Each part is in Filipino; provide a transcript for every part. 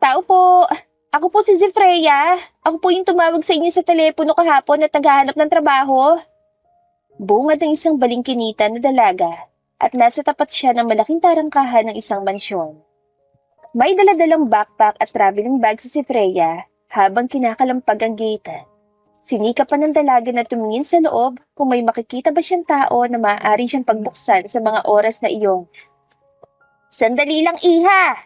Tao po! Ako po si Zefreya. Ako po yung tumawag sa inyo sa telepono kahapon at naghahanap ng trabaho. Bungad ng isang balingkinita na dalaga at nasa tapat siya ng malaking tarangkahan ng isang mansyon. May daladalang backpack at traveling bag si Zefreya habang kinakalampag ang gate. Sinikap pa ng dalaga na tumingin sa loob kung may makikita ba siyang tao na maaari siyang pagbuksan sa mga oras na iyon. Sandali lang, iha!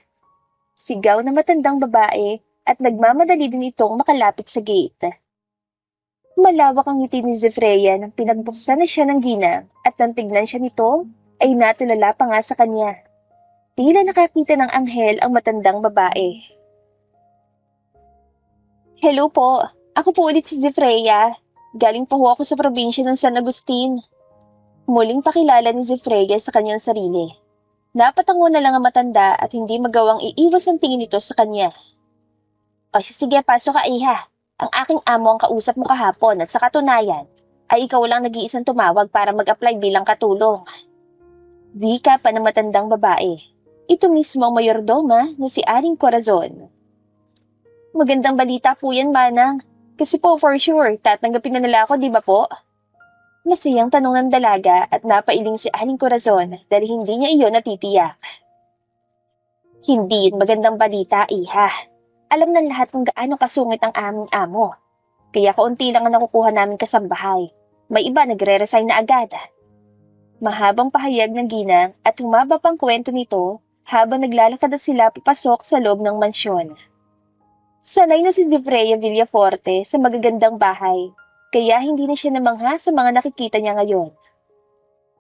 Sigaw na matandang babae at nagmamadali din itong makalapit sa gate. Malawak ang ngiti ni Zefreya nang pinagbuksan na siya ng ginang at nang tignan siya nito ay natulala pa nga sa kanya. Tila nakakita ng anghel ang matandang babae. Hello po, ako po ulit si Zefreya. Galing po ako sa probinsya ng San Agustin. Muling pakilala ni Zefreya sa kanyang sarili. Napatango na lang ang matanda at hindi magawang iiwas ang tingin nito sa kanya. O sige, pasok ka iha. Ang aking amo ang kausap mo kahapon at sa katunayan ay ikaw lang nag-iisang tumawag para mag-apply bilang katulong. Wika pa ng matandang babae. Ito mismo ang mayordoma na si Aling Corazon. Magandang balita po yan, Manang. Kasi po for sure, tatanggapin na nila ako, di ba po? Masayang tanong ng dalaga at napailing si Aling Corazon dahil hindi niya iyon natitiyak. Hindi yun magandang balita, iha. Alam ng lahat kung gaano kasungit ang aming amo. Kaya kaunti lang ang nakukuha namin kasambahay. May iba nagre-resign na agad. Mahabang pahayag ng ginang at humaba pang kwento nito habang naglalakad na sila papasok sa loob ng mansyon. Sanay na si Zefreya Villaforte sa magagandang bahay, kaya hindi na siya namangha sa mga nakikita niya ngayon.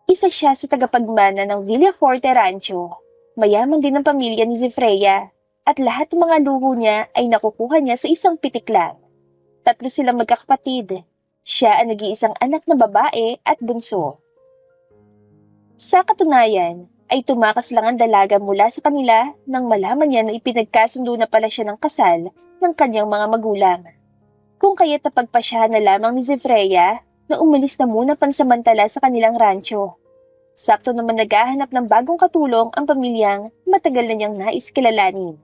Isa siya sa tagapagmana ng Villaforte Rancho. Mayaman din ang pamilya ni Zefreya at lahat ng mga luho niya ay nakukuha niya sa isang pitik lang. 3 silang magkakapatid. Siya ang nag-iisang anak na babae at bunso. Sa katunayan, ay tumakas lang ang dalaga mula sa kanila nang malaman niya na ipinagkasundo na pala siya ng kasal ng kanyang mga magulang. Kung kaya't napagpasyahan na lamang ni Zefreya na umalis na muna pansamantala sa kanilang rancho. Sakto naman naghahanap ng bagong katulong ang pamilyang matagal na niyang nais kilalanin.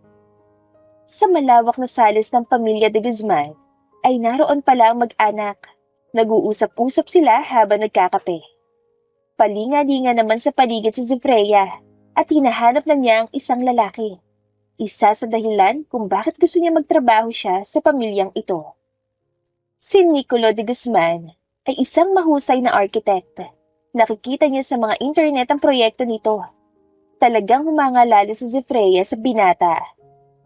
Sa malawak na salis ng pamilya de Guzman, ay naroon pala ang mag-anak. Nag-uusap-usap sila habang nagkakape. Palinga-linga naman sa paligid si Zefreya at hinahanap na niya ang isang lalaki. Isa sa dahilan kung bakit gusto niya magtrabaho siya sa pamilyang ito. Si Nicolo de Guzman ay isang mahusay na architect. Nakikita niya sa mga internet ang proyekto nito. Talagang humangalalo si Zefreya sa binata.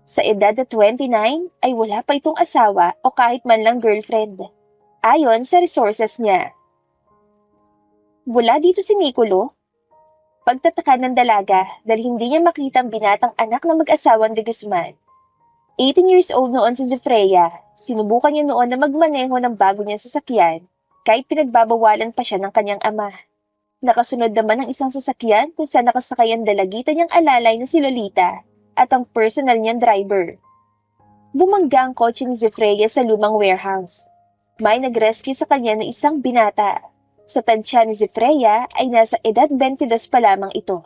Sa edad na 29 ay wala pa itong asawa o kahit man lang girlfriend. Ayon sa resources niya. Wala dito si Nicolo. Pagtataka ng dalaga dahil hindi niya makita ang binatang anak ng mag-asawang de Guzman. 18 years old noon si Zefreya. Sinubukan niya noon na magmaneho ng bago niyang sasakyan kahit pinagbabawalan pa siya ng kanyang ama. Nakasunod naman ang isang sasakyan kung saan nakasakay ang dalagita niyang alalay na si Lolita at ang personal niyang driver. Bumangga ang kotse ni Zefreya sa lumang warehouse. May nag-rescue sa kanya ng isang binata. Sa tansya ni Zefreya ay nasa edad 22 pa lamang ito.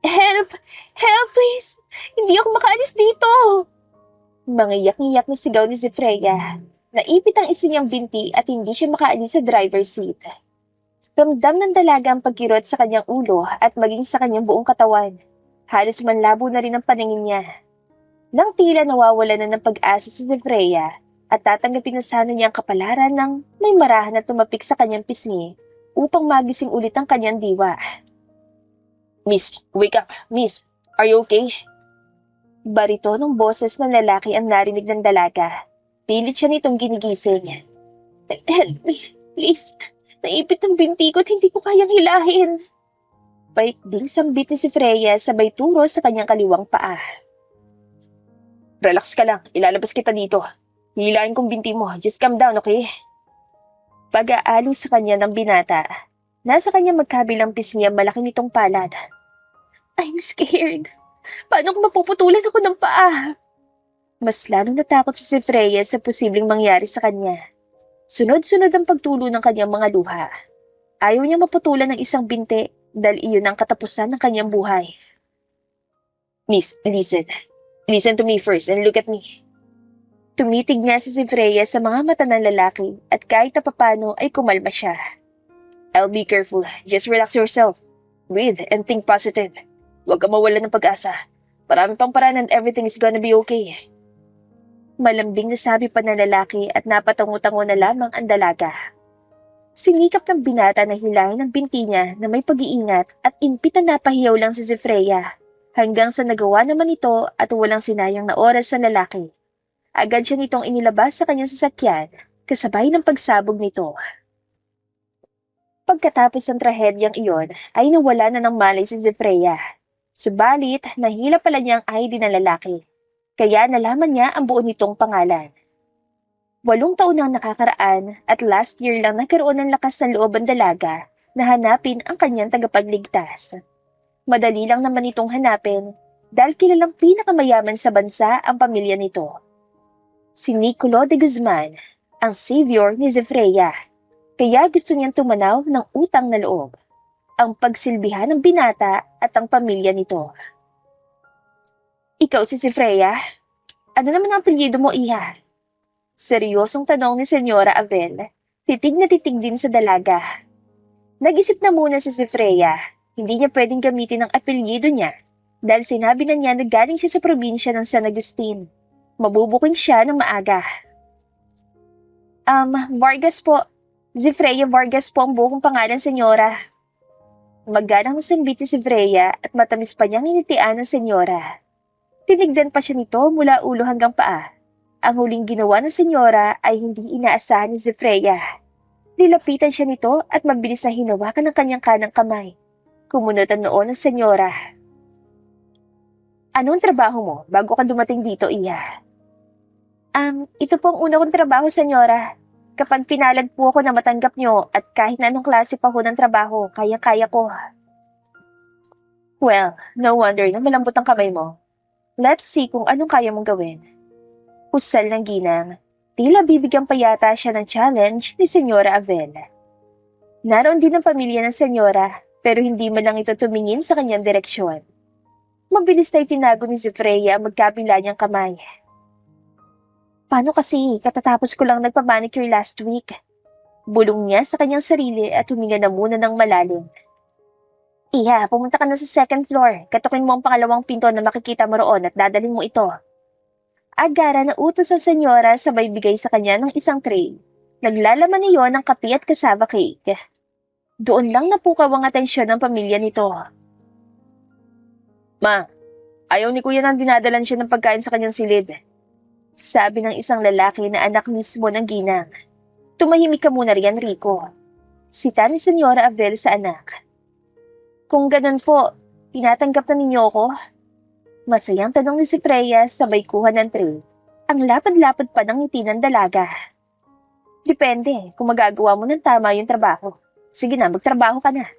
Help! Help, please! Hindi ako makaalis dito! Mangiyak-ngiyak na sigaw ni Zefreya. Naipit ang isa niyang binti at hindi siya makaalis sa driver's seat. Ramdam ng dalaga ang pagkirot sa kanyang ulo at maging sa kanyang buong katawan. Halos manlabo na rin ang paningin niya. Nang tila nawawala na ng pag-asa si Zefreya, at tatanggapin na sana niya ang kapalaran ng may marahan na tumapik sa kanyang pisngi upang magising ulit ang kanyang diwa. Miss, wake up! Miss, are you okay? Baritonong boses ng lalaki ang narinig ng dalaga. Pilit siya nitong ginigising. Help me, please. Naipit ang binti ko at hindi ko kayang hilahin. Paikding sambit ni si Freya sabay turo sa kanyang kaliwang paa. Relax ka lang, ilalabas kita dito. Hilahin kong binti mo. Just calm down, okay? Pag-aalo sa kanya ng binata. Nasa kanya magkabilang pisngi ang malaki nitong palad. I'm scared. Paano kung mapuputulan ako ng paa? Mas lalong natakot si Freya sa posibleng mangyari sa kanya. Sunod-sunod ang pagtulo ng kanyang mga luha. Ayaw niya maputulan ng isang binti dahil iyon ang katapusan ng kanyang buhay. Miss, listen. Listen to me first and look at me. Tumitig nga si Freya sa mga mata ng lalaki at kahit na papano ay kumalma siya. I'll be careful. Just relax yourself. Breathe and think positive. Huwag ka mawalan ng pag-asa. Marami pang paraan and everything is gonna be okay. Malambing na sabi pa ng lalaki at napatango-tango na lamang ang dalaga. Sinikap ng binata na hilahin ang binti niya na may pag-iingat at impit na napahiyaw lang si Freya hanggang sa nagawa naman ito at walang sinayang na oras sa lalaki. Agad siya nitong inilabas sa kanyang sasakyan kasabay ng pagsabog nito. Pagkatapos ng trahedyang iyon ay nawala na ng malay si Freya. Subalit, nahila pala niya ang ID ng lalaki. Kaya nalaman niya ang buo nitong pangalan. 8 taon nang nakakaraan at last year lang nagkaroon ng lakas ng loob ang dalaga na hanapin ang kanyang tagapagligtas. Madali lang naman itong hanapin dahil kilalang pinakamayaman sa bansa ang pamilya nito. Si Nicolo de Guzman, ang savior ni Freya. Kaya gusto niyang tumanaw ng utang na loob, ang pagsilbihan ng binata at ang pamilya nito. Ikaw si Freya? Ano naman ang apelyido mo, iha? Seryosong tanong ni Senyora Abel, titig na titig din sa dalaga. Nag-isip na muna si Freya, hindi niya pwedeng gamitin ang apelyido niya dahil sinabi na niya na galing siya sa probinsya ng San Agustin. Mabubuking siya ng maaga. Vargas po. Freya Vargas po ang buong pangalan, senyora. Magganang nasambiti si Freya at matamis pa niyang initian ng senyora. Tinigdan pa siya nito mula ulo hanggang paa. Ang huling ginawa ng senyora ay hindi inaasahan ni Freya. Nilapitan siya nito at mabilis na hinawakan ng kanyang kanang kamay. Kumunot ang noo ng senyora. Anong trabaho mo bago ka dumating dito, iya? Ito po ang una kong trabaho, senyora. Kapag pinalad po ako na matanggap nyo at kahit na anong klase pa ho ng trabaho, kaya-kaya ko. Well, no wonder na malambot ang kamay mo. Let's see kung anong kaya mong gawin. Husal ng ginang, tila bibigyan pa yata siya ng challenge ni Senyora Avel. Naroon din ang pamilya ng senyora, pero hindi man lang ito tumingin sa kanyang direksyon. Mabilis na itinago ni Freya ang magkabila niyang kamay. Paano kasi? Katatapos ko lang nagpa-manicure last week. Bulong niya sa kanyang sarili at huminga na muna ng malalim. Iha, pumunta ka na sa second floor. Katukin mo ang pangalawang pinto na makikita mo roon at dadalhin mo ito. Agara na utos sa senyora sabay bigay sa kanya ng isang tray. Naglalaman niyo ng kape at cassava cake. Doon lang napukaw ang atensyon ng pamilya nito. Ma, ayaw ni kuya nang dinadalan siya ng pagkain sa kanyang silid. Sabi ng isang lalaki na anak mismo ng ginang. Tumahimik ka muna riyan, Rico. Sita ni Senyora Abel sa anak. Kung ganun po, tinatanggap na ninyo ako? Masayang tanong ni Freya sabay kuha ng tray. Ang lapad-lapad pa ng ngiti ng dalaga. Depende kung magagawa mo ng tama yung trabaho. Sige na, magtrabaho ka na.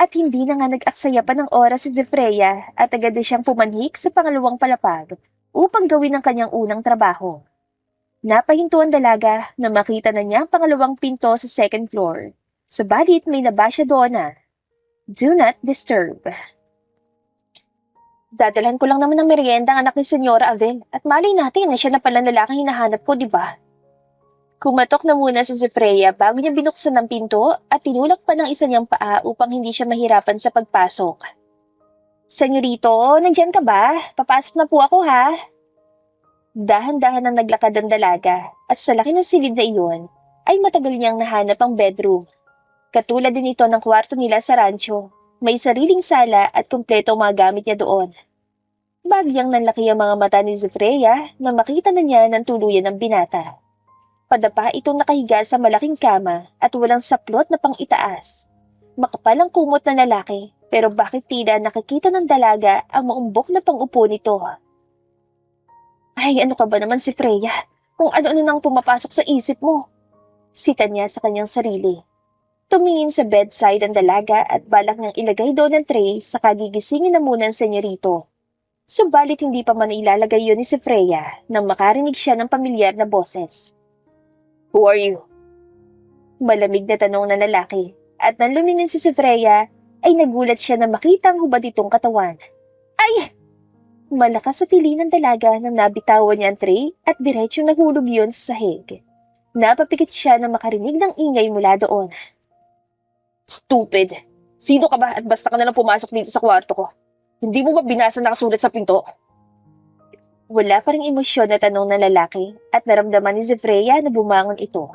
At hindi na nga nag-aksaya pa ng oras si Freya at agad na siyang pumanhik sa pangalawang palapag upang gawin ang kanyang unang trabaho. Napahinto ang dalaga na makita na niya ang pangalawang pinto sa second floor. Subalit may nabasya doon na, "Do not disturb." Dadalhan ko lang naman ng merienda ang anak ni Senyora Avel at malay natin na siya na pala lalaking hinahanap ko, di ba? Kumatok na muna si Freya bago niya binuksan ang pinto at tinulak pa ng isa niyang paa upang hindi siya mahirapan sa pagpasok. Senyorito, nandyan ka ba? Papasok na po ako, ha? Dahan-dahan ang naglakad ang dalaga at sa laki ng silid na iyon ay matagal niyang nahanap ang bedroom. Katulad din ito ng kwarto nila sa rancho. May sariling sala at kumpleto ang mga gamit niya doon. Bagyang nanlaki ang mga mata ni Freya na makita na niya ng tuluyan ng binata. Padapa itong nakahiga sa malaking kama at walang saplot na pang-itaas. Makapal ang kumot na lalaki, pero bakit tila nakikita ng dalaga ang maumbok na pang-upo nito? Ay, ano ka ba naman si Freya? Kung ano-ano nang pumapasok sa isip mo. Sita niya sa kanyang sarili. Tumingin sa bedside ang dalaga at balak niyang ilagay doon ang tray sa kagigisingin na muna ng senyorito. Subalit hindi pa man ilalagay yun ni si Freya nang makarinig siya ng pamilyar na boses. Who are you? Malamig na tanong ng lalaki at nang lumingin si Freya ay nagulat siya na makita ang hubad itong katawan. Ay! Malakas sa tili ng dalaga nang nabitawan niya ang tray at diretsong nahulog yun sa sahig. Napapikit siya na makarinig ng ingay mula doon. Stupid! Sino ka ba at basta ka nalang pumasok dito sa kwarto ko? Hindi mo ba binasa nakasulat sa pinto? Wala pa ring emosyon na tanong ng lalaki at naramdaman ni Zefreya na bumangon ito.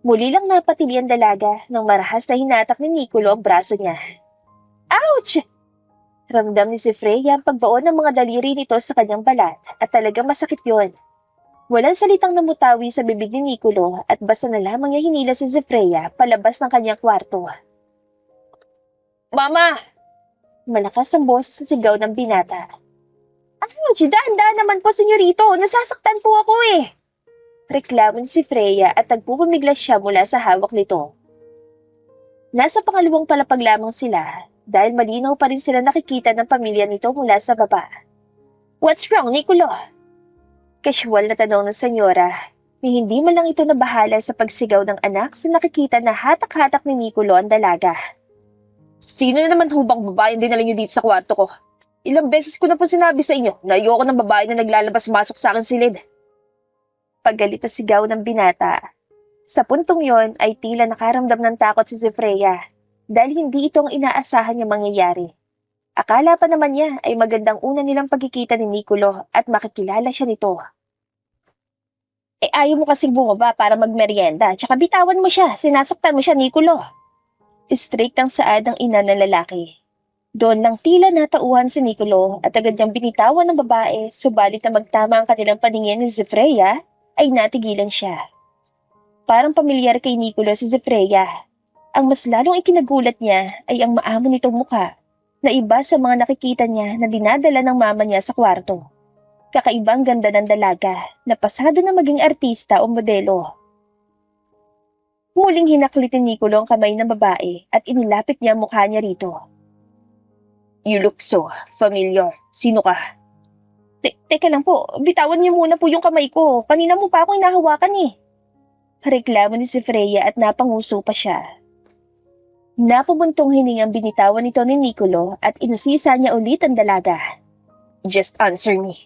Muli lang napatili ang dalaga nang marahas na hinatak ni Nicolo ang braso niya. Ouch! Ramdam ni Zefreya ang pagbaon ng mga daliri nito sa kanyang balat at talagang masakit yon. Walang salitang namutawi sa bibig ni Nicolo at basta na lamang niya hinila si Zefreya palabas ng kanyang kwarto. Mama! Malakas ang boses sa sigaw ng binata. Ouch! Dahan-dahan naman po, senyorito! Nasasaktan po ako eh! Reklamo ni Zefreya at nagpupumiglas siya mula sa hawak nito. Nasa pangalawang palapag lamang sila dahil malinaw pa rin sila nakikita ng pamilya nito mula sa baba. What's wrong, Nicolo? Casual na tanong ng senyora ni hindi man lang ito nabahala sa pagsigaw ng anak sa nakikita na hatak-hatak ni Nicolo ang dalaga. Sino na naman hubang babae din dinala niyo dito sa kwarto ko? Ilang beses ko na po sinabi sa inyo na ayoko ng babae na naglalabas-masok sa akin silid. Paggalit na sigaw ng binata. Sa puntong yon ay tila nakaramdam ng takot si Zefreya dahil hindi ito ang inaasahan niya mangyayari. Akala pa naman niya ay magandang una nilang pagkikita ni Nicolo at makikilala siya nito. Ayaw mo kasing bumaba para magmerienda, tsaka bitawan mo siya, sinasaktan mo siya, Nicolo. Strict ang saad ng ina ng lalaki. Doon lang tila natauhan si Nicolo at agad niyang binitawan ng babae, subalit na magtama ang kanilang paningin ni Zefreya, ay natigilan siya. Parang pamilyar kay Nicolo si Zefreya. Ang mas lalong ikinagulat niya ay ang maamo nitong mukha na iba sa mga nakikita niya na dinadala ng mama niya sa kwarto. Kakaibang ganda ng dalaga na pasado na maging artista o modelo. Muling hinaklit ni Nicolo ang kamay ng babae at inilapit niya ang mukha niya rito. You look so familiar. Sino ka? Teka lang po, bitawan niyo muna po yung kamay ko. Kanina mo pa ako hinahawakan eh. Reklamo ni Zefreya at napanguso pa siya. Napubuntong hiningang binitawan nito ni Nicolo at inusisa niya ulit ang dalaga. Just answer me.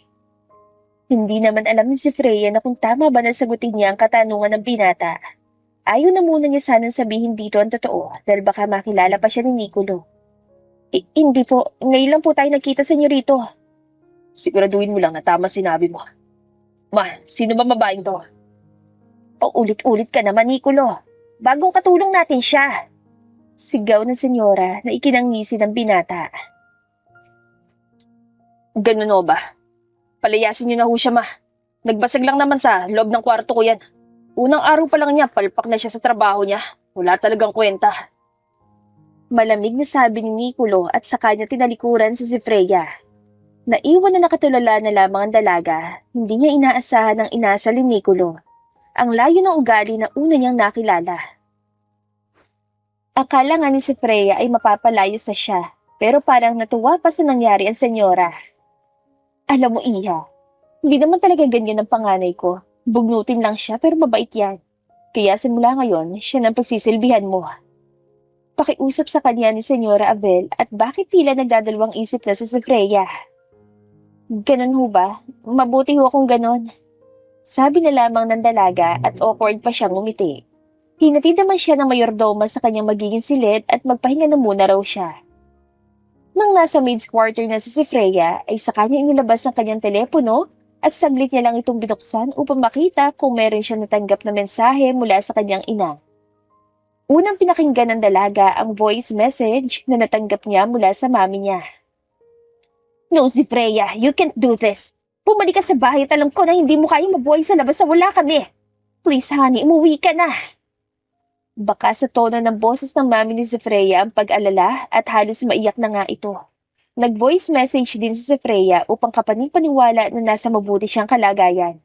Hindi naman alam ni Zefreya na kung tama ba na sagutin niya ang katanungan ng binata. Ayaw na muna niya sanang sabihin dito ang totoo dahil baka makilala pa siya ni Nicolo. Hindi po, ngayon lang po tayo nagkita, senyorito. Siguraduhin mo lang na tama sinabi mo. Ma, sino ba babaeng to? Ulit-ulit ka naman, Nicolo. Bagong katulong natin siya. Sigaw ng senyora na ikinangisi ng binata. Ganun o ba? Palayasin niyo na ho siya, ma. Nagbasag lang naman sa loob ng kwarto ko yan. Unang araw pa lang niya, palpak na siya sa trabaho niya. Wala talagang kwenta. Malamig na sabi ni Nicolo at sa kanya tinalikuran si Zefreya. Naiwan na nakatulala na lamang ang dalaga, hindi niya inaasahan ang inasal ni Nicolo. Ang layo ng ugali na una niyang nakilala. Akala nga ni Zefreya ay mapapalayos na siya, pero parang natuwa pa sa nangyari ang senyora. Alam mo, Iha, hindi naman talaga ganyan ang panganay ko. Bugnutin lang siya pero mabait yan. Kaya simula ngayon, siya nang pagsisilbihan mo. Pakiusap sa kanya ni Senyora Abel at bakit tila nagdadalawang isip na si Zefreya. Ganon ho ba? Mabuti ho kung ganon. Sabi na lamang ng dalaga at awkward pa siyang umiti. Hinatid naman siya ng mayordoma sa kanyang magiging silid at magpahinga na muna raw siya. Nang nasa maid's quarter na si Zefreya ay sa kanya inilabas ang kanyang telepono at saglit niya lang itong binuksan upang makita kung meron siyang natanggap na mensahe mula sa kanyang ina. Unang pinakinggan ng dalaga ang voice message na natanggap niya mula sa mami niya. No, Zefreya, you can't do this. Bumalik ka sa bahay at alam ko na hindi mo kayang mabuhay sa labas na wala kami. Please, honey, umuwi ka na. Baka sa tono ng boses ng mami ni Zefreya ang pag-alala at halos maiyak na nga ito. Nag-voice message din si Zefreya upang kapanig-paniwala na nasa mabuti siyang kalagayan.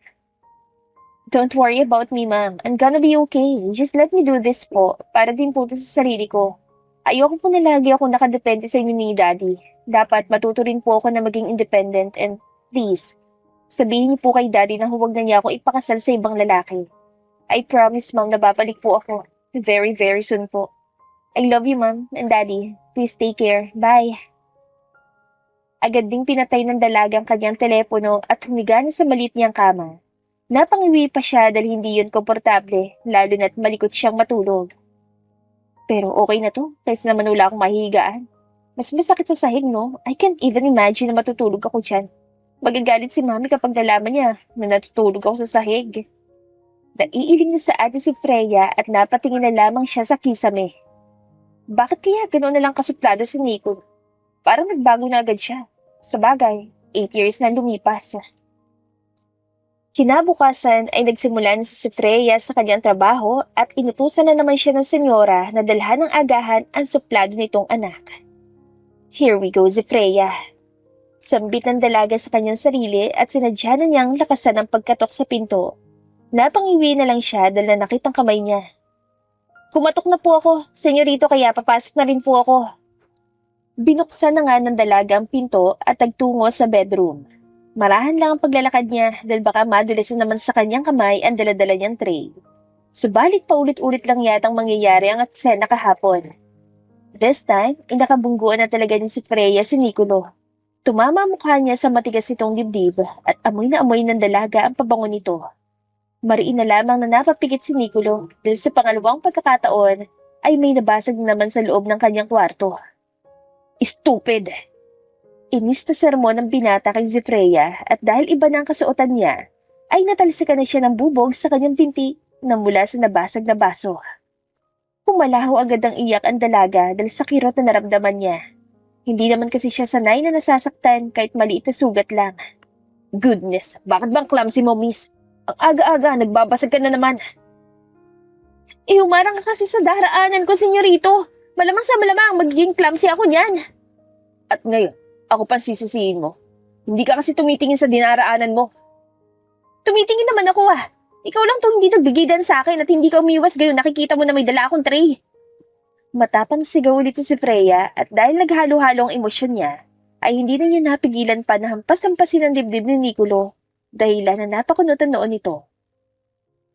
Don't worry about me, ma'am. I'm gonna be okay. Just let me do this po, para din po sa sarili ko. Ayoko po na lagi ako nakadepende sa inyo ni Daddy. Dapat matuto rin po ako na maging independent and please, sabihin niyo po kay Daddy na huwag na niya ako ipakasal sa ibang lalaki. I promise, ma'am, na babalik po ako. Very, very soon po. I love you, ma'am and Daddy. Please take care. Bye. Agad ding pinatay ng dalagang kanyang telepono at humiga na sa maliit niyang kama. Napangiwi pa siya dahil hindi yun komportable, lalo na't malikot siyang matulog. Pero okay na to, kaysa naman wala akong mahihigaan. Mas masakit sa sahig, no? I can't even imagine na matutulog ako dyan. Magagalit si mami kapag nalaman niya na natutulog ako sa sahig. Naiiling na sa atin si Freya at napatingin na lamang siya sa kisame. Bakit kaya ganoon na lang kasuplado si Nico? Parang nagbago na agad siya. Sa bagay, 8 years na lumipas. Kinabukasan ay nagsimula na si Freya sa kanyang trabaho at inutusan na naman siya ng senyora na dalhan ng agahan ang suplado nitong anak. Here we go, si Freya. Sambit ng dalaga sa kanyang sarili at sinadya na niyang lakasan ang pagkatok sa pinto. Napangiwi na lang siya dahil nanakit ang kamay niya. Kumatok na po ako, senyorito, kaya papasok na rin po ako. Binuksan na nga ng dalaga ang pinto at nagtungo sa bedroom. Marahan lang ang paglalakad niya dahil baka madulas na naman sa kanyang kamay ang daladala niyang tray. Subalit paulit-ulit lang yatang mangyayari ang eksena kahapon. This time, inakabungguan na talaga ni si Freya si Nicolo. Tumama ang mukha niya sa matigas nitong dibdib at amoy na amoy ng dalaga ang pabango nito. Mariin na lamang na napapikit si Nicolo dahil sa pangalawang pagkakataon ay may nabasag na naman sa loob ng kanyang kwarto. Stupid! Inis na sermon ng binata kay Zefreya at dahil iba na ang kasuotan niya, ay natalsikan na siya ng bubog sa kanyang binti na mula sa nabasag na baso. Pumalaho agad ang iyak ang dalaga dahil sa kirot na naramdaman niya. Hindi naman kasi siya sanay na nasasaktan kahit maliit na sugat lang. Goodness, bakit bang clumsy mo, miss? Ang aga-aga, nagbabasag ka na naman. Humarang ka kasi sa daraanan ko, senyorito. Malamang sa malamang magiging clumsy ako niyan. At ngayon, ako pa sisisihin mo. Hindi ka kasi tumitingin sa dinaraanan mo. Tumitingin naman ako Ikaw lang to hindi nagbigidan sa akin at hindi ka umiwas gayon nakikita mo na may dala akong tray. Matapang sigaw ulit si Freya at dahil naghalo-halo ang emosyon niya, ay hindi na niya napigilan pa na hampas-hampasin ang dibdib ni Nicolo dahilan na napakunutan noon ito.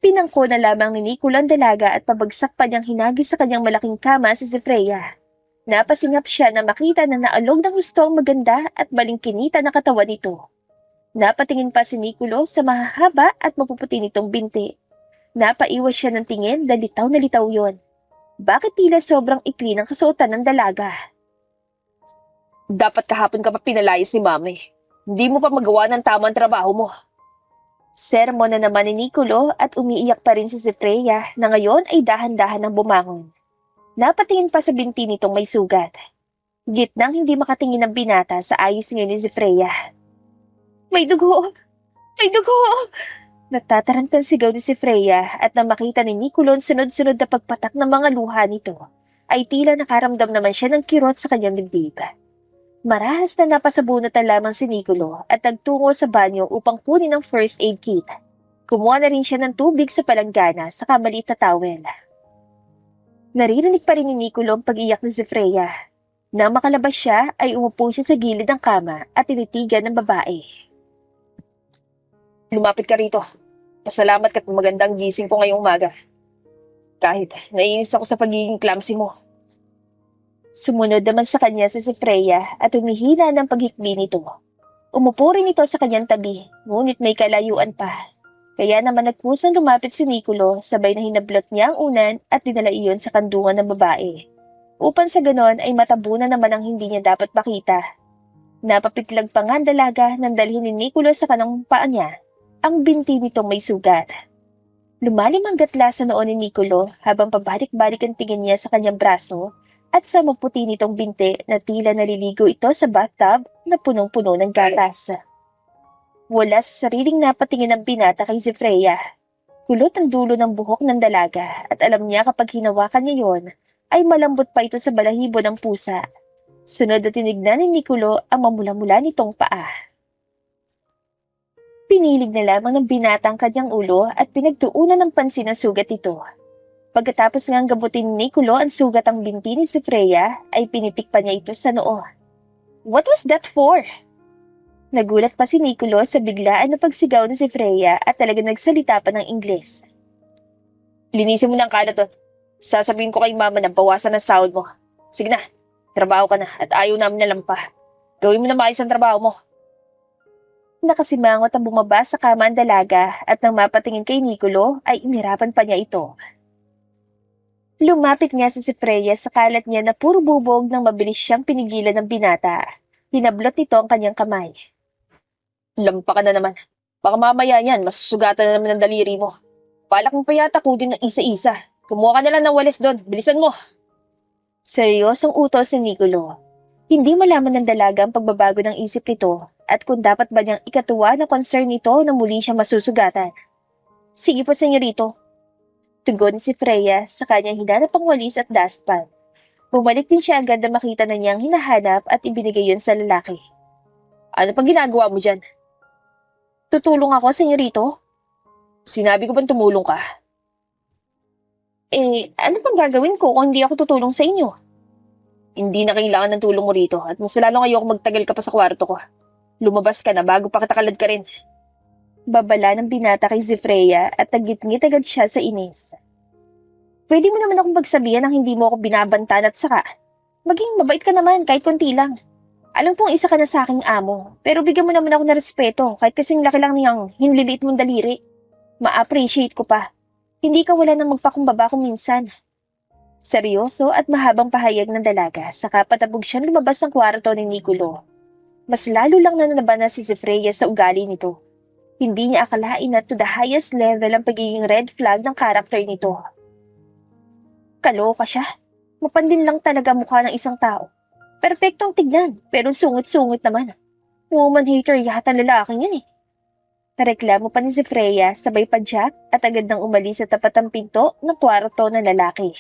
Pinangko na lamang ni Nicolo ang dalaga at pabagsak pa niyang hinagis sa kanyang malaking kama si Freya. Napasingap siya na makita na naalog ng gusto ang maganda at balingkinita na katawan nito. Napatingin pa si Nicolo sa mahahaba at mapuputi nitong binti. Napaiwas siya ng tingin dahil litaw na litaw yon. Bakit tila sobrang ikli ng kasuotan ng dalaga? Dapat kahapon ka pa pinalayas ni Mami. Hindi mo pa magawa ng tamang trabaho mo. Sermon na naman ni Nicolo at umiiyak pa rin si Freya na ngayon ay dahan-dahan ng bumangon. Napatingin pa sa binti nitong may sugat. Gitnang hindi makatingin ng binata sa ayos ngayon ni Freya. May dugo! May dugo! Nagtatarantang sigaw ni Freya at nang makita ni Nicolo ang sunod-sunod na pagpatak ng mga luha nito, ay tila nakaramdam naman siya ng kirot sa kanyang dibdib. Marahas na napasabunot na lamang si Nicolo at nagtungo sa banyo upang kunin ang first aid kit. Kumuha na rin siya ng tubig sa palanggana sa maliit na towel. Naririnig pa rin ni Nicolo ang pag-iyak ni Freya. Nang makalabas siya, ay umupo siya sa gilid ng kama at tinitigan ng babae. Lumapit ka rito. Pasalamat ka't magandang gising ko ngayong umaga. Kahit naiinis ako sa pagiging clumsy mo. Sumunod naman sa kanya si Freya at humihina ng paghikbi nito. Umupo rin ito sa kanyang tabi, ngunit may kalayuan pa. Kaya naman nagkusang lumapit si Nicolo, sabay na hinablot niya ang unan at dinala iyon sa kandungan ng babae. Upang sa ganon ay matabunan naman ang hindi niya dapat makita. Napapitlag pa nga ang dalaga nang dalhin ni Nicolo sa kanang paa niya. Ang binti nito may sugat. Lumalim ang gatla sa noon ni Nicolo habang pabalik-balik ang tingin niya sa kanyang braso at sa maputi nitong binti na tila naliligo ito sa bathtub na punong-puno ng gatas. Wala sa sariling napatingin ng binata kay Freya. Kulot ang dulo ng buhok ng dalaga at alam niya kapag hinawakan niya yon ay malambot pa ito sa balahibo ng pusa. Sunod na tinignan ni Nicolo ang mamula-mula nitong paa. Pinilig na lamang ng binata ang kanyang ulo at pinagtuunan ng pansin ang sugat ito. Pagkatapos ngang gabutin ni Nicolo ang sugat ang binti ni Freya, ay pinitik pa niya ito sa noo. What was that for? Nagulat pa si Nicolo sa biglaan na pagsigaw ni Freya at talagang nagsalita pa ng Ingles. Linisin mo ng kalat to. Sasabihin ko kay mama na bawasan ang sahod mo. Sige na, trabaho ka na at ayaw namin na lampa. Gawin mo na maayos ang trabaho mo. Nakasimangot ang bumaba sa kama ang dalaga at nang mapatingin kay Nicolo ay inirapan pa niya ito. Lumapit nga si Freya sa kalat niya na puro bubog nang mabilis siyang pinigilan ng binata. Hinablot nito ang kanyang kamay. Lampa ka na naman. Baka mamaya yan, masusugatan na naman ang daliri mo. Balak mo pa yata kudin ng isa-isa. Kumuha ka na lang ng walis doon. Bilisan mo. Seryosong utos ni Nicolo. Hindi malaman ng dalaga ang pagbabago ng isip nito at kung dapat ba niyang ikatuwa na concern nito na muli siyang masusugatan. Sige po, senyorito. Tugon si Freya sa kanyang hinanap ang walis at dustpan. Bumalik din siya agad na makita na niyang hinahanap at ibinigay yun sa lalaki. Ano pang ginagawa mo dyan? Tutulong ako, senyorito. Sinabi ko bang tumulong ka? Ano pang gagawin ko kung hindi ako tutulong sa inyo? Hindi na kailangan ng tulong mo rito at mas lalong ayoko magtagal ka pa sa kwarto ko. Lumabas ka na bago pa katakalad ka rin. Babala ng binata kay Freya at nagngit-ngit agad siya sa inis. Pwede mo naman akong pagsabihan nang hindi mo ako binabantan at saka, maging mabait ka naman kahit konti lang. Alam kong isa ka na sa aking amo, pero bigyan mo naman ako ng respeto kahit kasing laki lang niyang hinliliit mong daliri. Ma-appreciate ko pa. Hindi ka wala nang magpakumbaba kung minsan. Seryoso at mahabang pahayag ng dalaga saka patabog siyang lumabas ng kwarto ni Nicolo. Mas lalo lang nananabanan si Freya sa ugali nito. Hindi niya akalain na to the highest level ang pagiging red flag ng karakter nito. Kaloka siya. Mapandin lang talaga mukha ng isang tao. Perpektong tignan, pero sungit-sungit naman. Woman hater yata lalaking yan eh. Nareklamo pa ni Freya, sabay padyak at agad nang umalis sa tapat ng pinto ng kwarto ng lalaki.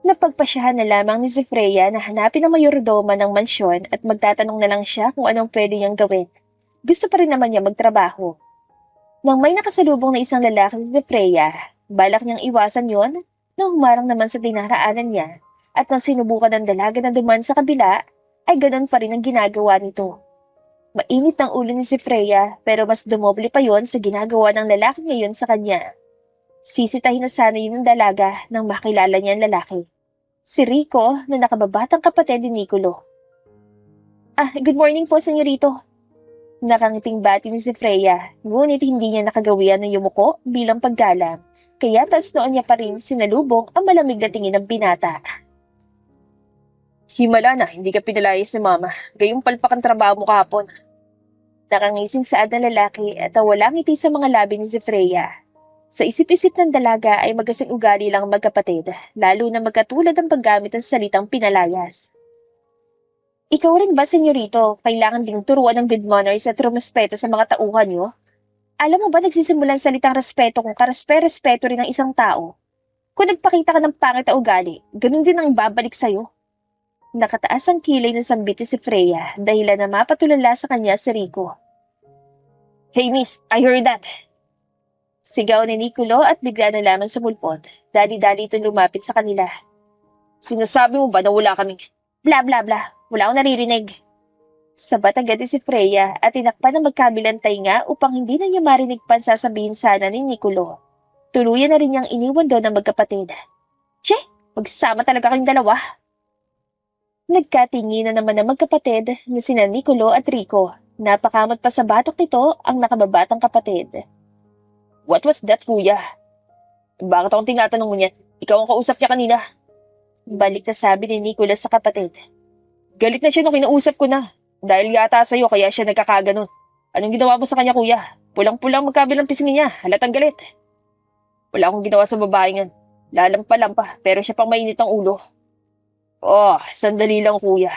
Napagpasyahan na lamang ni Freya na hanapin ang mayordoma ng mansyon at magtatanong na lang siya kung anong pwede niyang gawin. Gusto pa rin naman niya magtrabaho. Nang may nakasalubong na isang lalaki si Freya, balak niyang iwasan yon nang humarang naman sa dinaraanan niya at nang sinubukan ng dalaga na duman sa kabila, ay ganon pa rin ang ginagawa nito. Mainit ang ulo ni Freya pero mas dumoble pa yon sa ginagawa ng lalaki ngayon sa kanya. Sisitahin na sana yun ng dalaga nang makilala niya ang lalaki. Si Rico na nakababatang kapatid ni Nicolo. Good morning po, senyorito. Nakangiting bati ni Freya, ngunit hindi niya nakagawian ng yumuko bilang paggalang, kaya taas noon niya pa rin sinalubong ang malamig na tingin ng binata. Himala na, hindi ka pinalayas ni Mama. Gayong palpak ang trabaho mo kahapon. Nakangising saad ng lalaki at walang ngiti sa mga labi ni Freya. Sa isip-isip ng dalaga ay magasing ugali lang magkapatid, lalo na magkatulad ang paggamit ng salitang pinalayas. Ikaw rin ba, senyorito, kailangan ding turuan ng good manners at rumespeto sa mga tauhan niyo? Alam mo ba nagsisimulan salitang respeto kung karespe-respeto rin ng isang tao? Kung nagpakita ka ng pangit na ugali, ganun din ang babalik sa'yo. Nakataas ang kilay ng sambit si Freya dahilan na mapatulala sa kanya si Rico. Hey miss, I heard that. Sigaw ni Nicolo at bigla na lamang sumulpot. Dali-dali itong lumapit sa kanila. Sinasabi mo ba na wala kaming... Bla bla bla. Wala akong naririnig. Sabat agad si Freya at tinakpan ng magkabilang tainga upang hindi na niya marinig pa sasabihin sana ni Nicolo. Tuluyan na rin niyang iniwan doon ang magkapatid. Che, magsama talaga kayong dalawa. Nagkatingi na naman ang magkapatid na sina Nicolo at Rico. Napakamot pa sa batok nito ang nakababatang kapatid. What was that, kuya? Bakit akong tinatanong mo niyan? Ikaw ang kausap niya kanina. Balik na sabi ni Nicolas sa kapatid. Galit na siya nung kinausap ko na. Dahil yata sa'yo kaya siya nagkakaganon. Anong ginawa mo sa kanya, kuya? Pulang-pulang magkabilang pisngi niya. Halatang galit. Wala akong ginawa sa babaeng yan. Lalampa-lampa pero siya pang mainit ang ulo. Oh, sandali lang, kuya.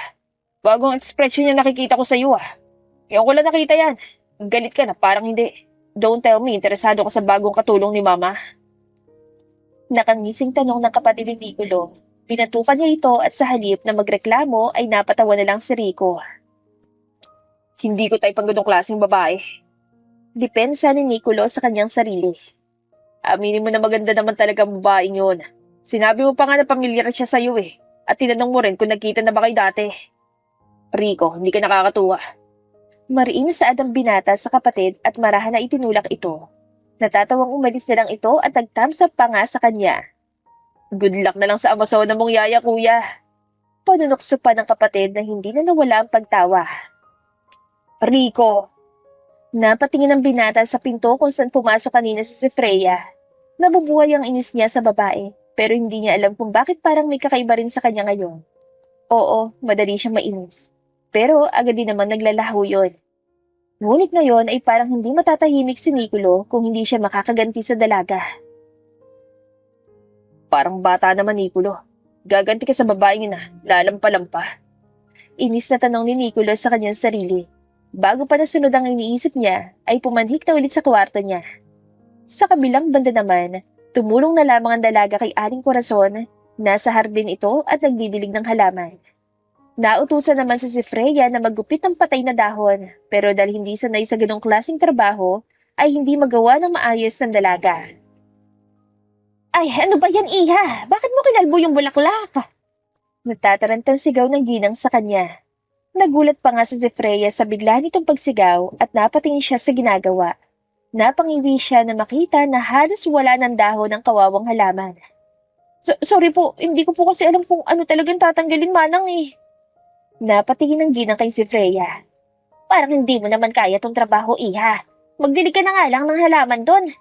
Bagong ekspresyon niya nakikita ko sa iyo Yung ko lang nakita yan. Galit ka na parang hindi. Don't tell me interesado ka sa bagong katulong ni Mama. Nakangising tanong ng kapatid ni Nicolo. Pinatukan niya ito at sa halip na magreklamo ay napatawa na lang si Rico. Hindi ko tayo pang ganong klaseng babae. Depensa ni Nicolo sa kanyang sarili. Aminin mo na maganda naman talaga ang babaeng yun. Sinabi mo pa nga na pamilyar siya sa'yo At tinanong mo rin kung nagkita na ba kayo dati. Rico, hindi ka nakakatuwa. Mariin saad ang binata sa kapatid at marahan na itinulak ito. Natatawang umalis na lang ito at nag-thumbs up pa nga sa kanya. Good luck na lang sa amasaw na mong yaya, kuya. Panunokso pa ng kapatid na hindi na nawala ang pagtawa. Rico! Napatingin ang binata sa pinto kung saan pumasok kanina si Freya. Nabubuhay ang inis niya sa babae, pero hindi niya alam kung bakit parang may kakaiba rin sa kanya ngayon. Oo, madali siyang mainis. Pero agad din naman naglalaho yun. Ngunit ngayon ay parang hindi matatahimik si Nicolo kung hindi siya makakaganti sa dalaga. Parang bata naman, Nicolo. Gaganti ka sa babaeng yun lalampa-lampa. Inis na tanong ni Nicolo sa kanyang sarili. Bago pa nasunod ang iniisip niya, ay pumanhik na ulit sa kwarto niya. Sa kabilang banda naman, tumulong na lamang ang dalaga kay Aling Corazon. Nasa hardin ito at nagdidilig ng halaman. Nautusan naman si Freya na maggupit ng patay na dahon, pero dahil hindi sanay sa ganong klaseng trabaho, ay hindi magawa ng maayos ng dalaga. Ay, ano ba yan, Iha? Bakit mo kinalbo yung bulaklak? Natatarantang sigaw ng ginang sa kanya. Nagulat pa nga si Freya sa bigla nitong pagsigaw at napatingin siya sa ginagawa. Napangiwi siya na makita na halos wala ng dahon ng kawawang halaman. Sorry po, hindi ko po kasi alam kung ano talagang tatanggalin, Manang eh. Napatingin ng ginang kay Freya. Parang hindi mo naman kaya tong trabaho, Iha. Magdilig ka na nga lang ng halaman doon.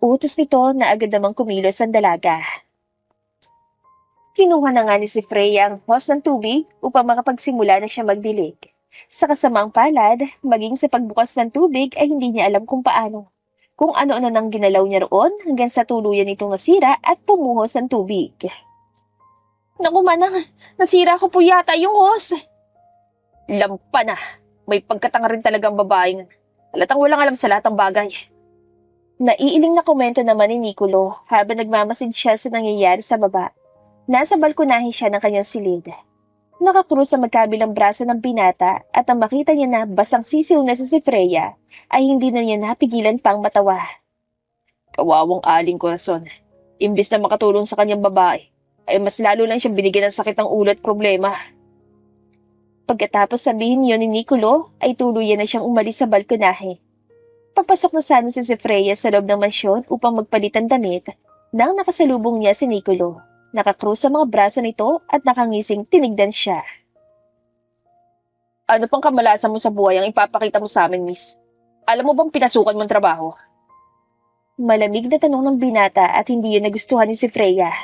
Utos nito na agad namang kumilos ang dalaga. Kinuha na nga ni Freya ang hose ng tubig upang makapagsimula na siya magdilig. Sa kasamaang palad, maging sa pagbukas ng tubig ay hindi niya alam kung paano. Kung ano-ano nang ginalaw niya roon hanggang sa tuluyan itong nasira at pumuhos ang tubig. Naku, Manang, nasira ko po yata yung hose. Lampa na. May pagkatanga rin talagang babaeng. Halatang walang alam sa lahat ng bagay. Naiiling na komento naman ni Nicolo habang nagmamasid siya sa nangyayari sa baba. Nasa balkonahe siya ng kanyang silid. Nakakrus sa magkabilang braso ng binata at ang makita niya na basang sisiw na si Freya ay hindi na niya napigilan pang matawa. Kawawang Aling Corazon. Imbis na makatulong sa kanyang babae, ay mas lalo lang siyang binigyan ng sakit ng ulo at problema. Pagkatapos sabihin niyo ni Nicolo ay tuluyan na siyang umalis sa balkonahe. Papasok na sana si Freya sa loob ng mansyon upang magpalit ng damit nang nakasalubong niya si Nicolo. Nakakrus sa mga braso nito at nakangising tinigdan siya. Ano pang kamalasan mo sa buhay ang ipapakita mo sa amin, miss? Alam mo bang pinasukan mong trabaho? Malamig na tanong ng binata at hindi yun nagustuhan ni Freya.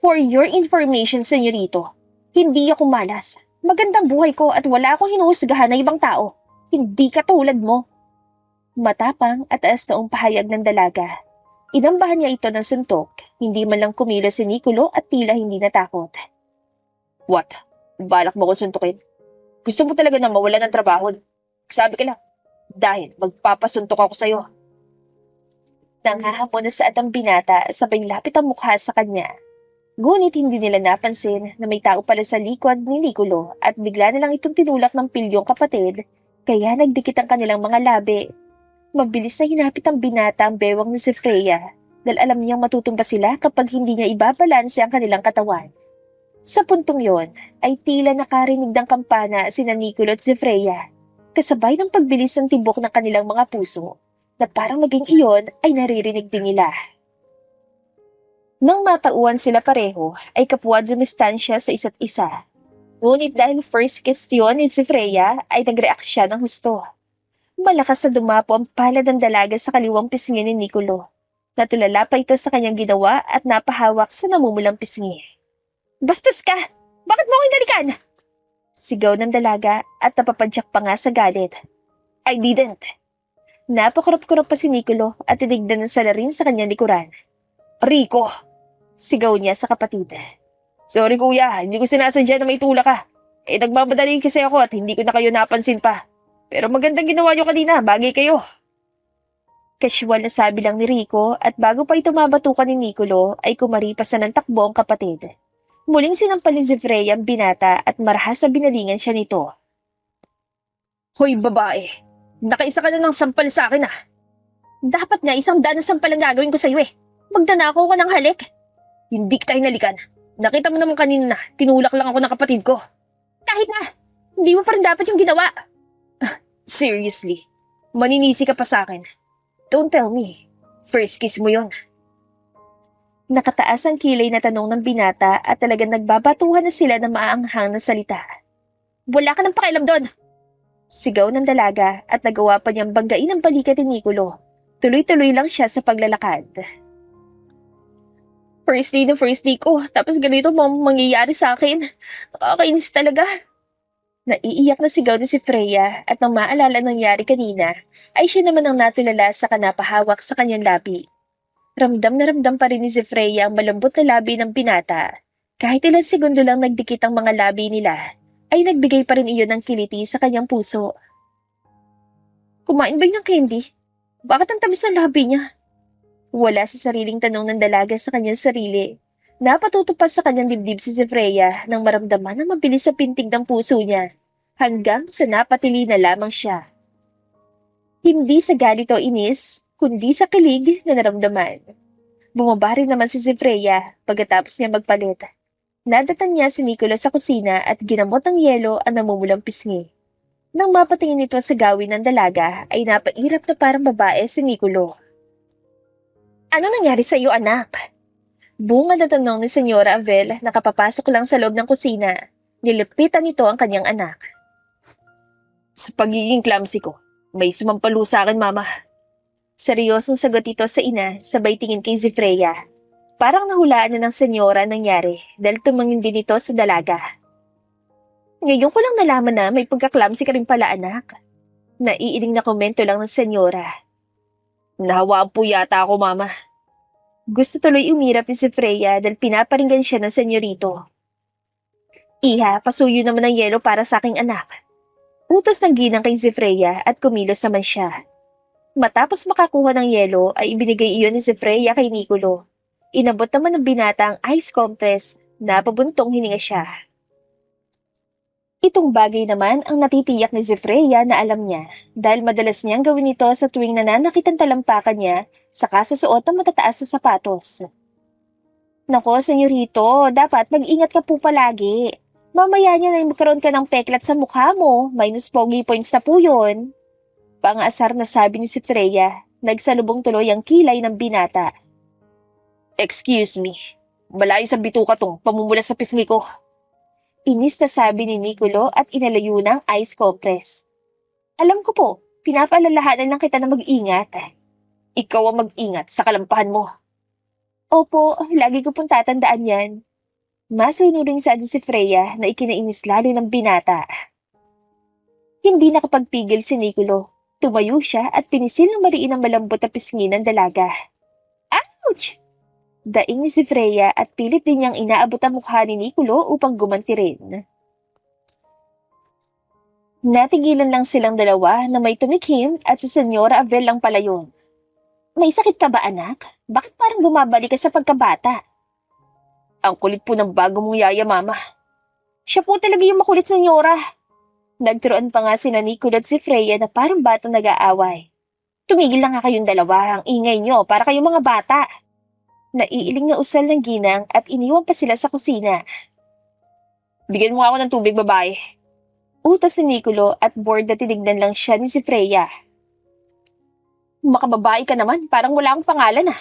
For your information, senyorito, hindi ako malas. Magandang buhay ko at wala akong hinuhusgahan na ibang tao. Hindi katulad mo. Matapang at taas noong pahayag ng dalaga. Inambahan niya ito ng suntok, hindi man lang kumilos si Nicolo at tila hindi natakot. What? Balak mo kong suntukin? Gusto mo talaga na mawala ng trabaho? Sabi ka lang, dahil magpapasuntok ako sa'yo. Nanghahapon na sa atang binata sabay lapit ang mukha sa kanya. Ngunit hindi nila napansin na may tao pala sa likod ni Nicolo at bigla na lang itong tinulak ng pilyong kapatid, kaya nagdikit ang kanilang mga labi. Mabilis na hinapit ang binata ang bewang ni Freya dahil alam niyang matutumba sila kapag hindi niya ibabalanse ang kanilang katawan. Sa puntong yon ay tila nakarinig ng kampana sina Nicolo at Freya, kasabay ng pagbilis ng tibok ng kanilang mga puso na parang maging iyon ay naririnig din nila. Nang matauhan sila pareho ay kapwa dumistansya sa isa't isa. Ngunit dahil first kiss yun ni Freya ay nag-react siya ng husto. Malakas na dumapo ang palad ng dalaga sa kaliwang pisngi ni Nicolo. Natulala pa ito sa kanyang ginawa at napahawak sa namumulang pisngi. Bastos ka! Bakit mo ako hinalikan? Sigaw ng dalaga at napapadyak pa nga sa galit. I didn't. Napakurap-kurap pa si Nicolo at tinigdan ng salarin sa kanyang likuran. Rico! Sigaw niya sa kapatid. Sorry kuya, hindi ko sinasadya na may tula ka. Nagmamadali kasi ako at hindi ko na kayo napansin pa. Pero magandang ginawa niyo kanina, bagay kayo. Casual na sabi lang ni Rico at bago pa ito mabatukan ni Nicolo ay kumaripas na ng takbo ang kapatid. Muling sinampal ni Freya ang binata at marahas na binalingan siya nito. Hoy babae, nakaisa ka na ng sampal sa akin ah. Dapat nga isang daan na sampal ang gagawin ko sa iyo eh. Magdanakaw ka ng halik. Hindi kita hinalikan. Nakita mo naman kanina na tinulak lang ako ng kapatid ko. Kahit na, hindi mo pa rin dapat yung ginawa. Seriously, maninisi ka pa sa akin. Don't tell me, first kiss mo yon. Nakataas ang kilay na tanong ng binata at talagang nagbabatuhan na sila ng maaanghang na salita. Wala ka ng pakialam doon! Sigaw ng dalaga at nagawa pa niyang banggain ang balikat ni Nicolo. Tuloy-tuloy lang siya sa paglalakad. First day ko, tapos ganito mangyayari sa akin. Nakakainis talaga. Naiiyak na sigaw ni si Freya at nang maalala nangyari kanina, ay siya naman ang natulala sa kanapahawak sa kanyang labi. Ramdam na ramdam pa rin ni si Freya ang malambot na labi ng binata. Kahit ilang segundo lang nagdikit ang mga labi nila, ay nagbigay pa rin iyon ng kiliti sa kanyang puso. Kumain ba ng candy? Bakit ang tamis ng labi niya? Wala sa sariling tanong ng dalaga sa kanyang sarili. Napatutupas sa kanyang dibdib si Freya nang maramdaman ang mabilis sa pintig ng puso niya, hanggang sa napatili na lamang siya. Hindi sa galit o inis, kundi sa kilig na naramdaman. Bumaba rin naman si Freya pagkatapos niya magpalit. Nadatan niya si Nicolo sa kusina at ginamot ng yelo ang namumulang pisngi. Nang mapatingin ito sa gawin ng dalaga, ay napairap na parang babae si Nicolo. Ano nangyari sa iyo, anak? Bunga na tanong ni Senyora Avel na kapapasok lang sa loob ng kusina. Nilupitan nito ang kanyang anak. Sa pagiging clumsy ko, may sumampalo sa akin, mama. Seryosong sagot ito sa ina, sabay tingin kay Freya. Parang nahulaan na ng senyora nangyari dahil tumangin din ito sa dalaga. Ngayon ko lang nalaman na may pagka-clumsy ka rin pala, anak. Naiiling na komento lang ng senyora. Nahawaan po yata ako, mama. Gusto tuloy umirap ni si Freya dahil pinaparinggan siya ng senyorito. Iha, pasuyo naman ng yelo para sa aking anak. Utos ng ginang kay si Freya at kumilos naman siya. Matapos makakuha ng yelo ay ibinigay iyon ni si Freya kay Nicolo. Inabot naman ng binata ang ice compress na pabuntong hininga siya. Itong bagay naman ang natitiyak ni si Freya na alam niya dahil madalas niyang gawin ito sa tuwing nananakit ang talampakan niya saka sa suot ng matataas na sapatos. Nako, senyorito, dapat mag-ingat ka po palagi. Mamaya niya na magkaroon ka ng peklat sa mukha mo, minus pogi points na po yun. Pang-asar na sabi ni si Freya, nagsalubong tuloy ang kilay ng binata. Excuse me, malayo sa bituka tong pamumula sa pisngi ko. Inis na sabi ni Nicolo at inalayo ng ice compress. Alam ko po, pinapaalalahanan lang kita na mag-ingat. Ikaw ang mag-ingat sa kalampahan mo. Opo, lagi ko pong tatandaan yan. Masunuring sa si Freya na ikinainis lalo ng binata. Hindi nakapagpigil si Nicolo. Tumayo siya at pinisil ng mariin ang malambot na pisngi ng dalaga. Ouch! Daing ni si Freya at pilit din niyang inaabot ang mukha ni Nicolo upang gumanti rin. Natigilan lang silang dalawa na may tumikhim at si Senyora Avel lang pala yun. May sakit ka ba, anak? Bakit parang bumabalik ka sa pagkabata? Ang kulit po ng bago mong yaya, mama. Siya po talaga yung makulit, senyora. Nagturoan pa nga sina Nicolo at si Freya na parang batang nag-aaway. Tumigil lang nga kayong dalawa, ang ingay nyo para kayong mga bata. Naiiling na usal ng ginang at iniwan pa sila sa kusina. Bigyan mo ako ng tubig, babae. Utos ni Nicolo at bored na tinignan lang siya ni si Freya. Makababae ka naman, parang wala akong pangalan ah.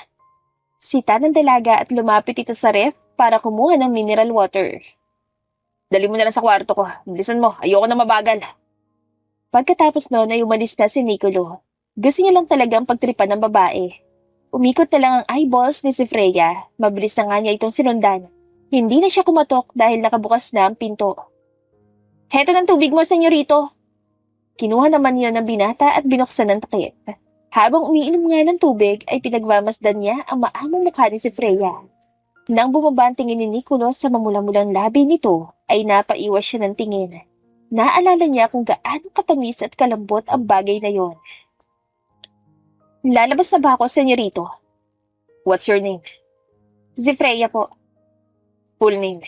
Sita ng dalaga at lumapit ito sa ref para kumuha ng mineral water. Dali mo na lang sa kwarto ko, bilisan mo, ayoko na mabagal. Pagkatapos noon ay umalis na si Nicolo. Gusto niya lang talagang pagtripan ng babae. Umikot na lang ang eyeballs ni si Freya. Mabilis na nga niya itong sinundan. Hindi na siya kumatok dahil nakabukas na ang pinto. Heto ng tubig mo, senyorito. Kinuha naman niya ng binata at binuksan ng takip. Habang umiinom nga ng tubig ay pinagmamasdan niya ang maamong mukha ni si Freya. Nang bumaba ang tingin ni Nicolo sa mamula-mulang labi nito ay napaiwas siya ng tingin. Naalala niya kung gaano katamis at kalambot ang bagay na yon. Lalabas na ba ako, senyorito? What's your name? Zefreya po. Full name?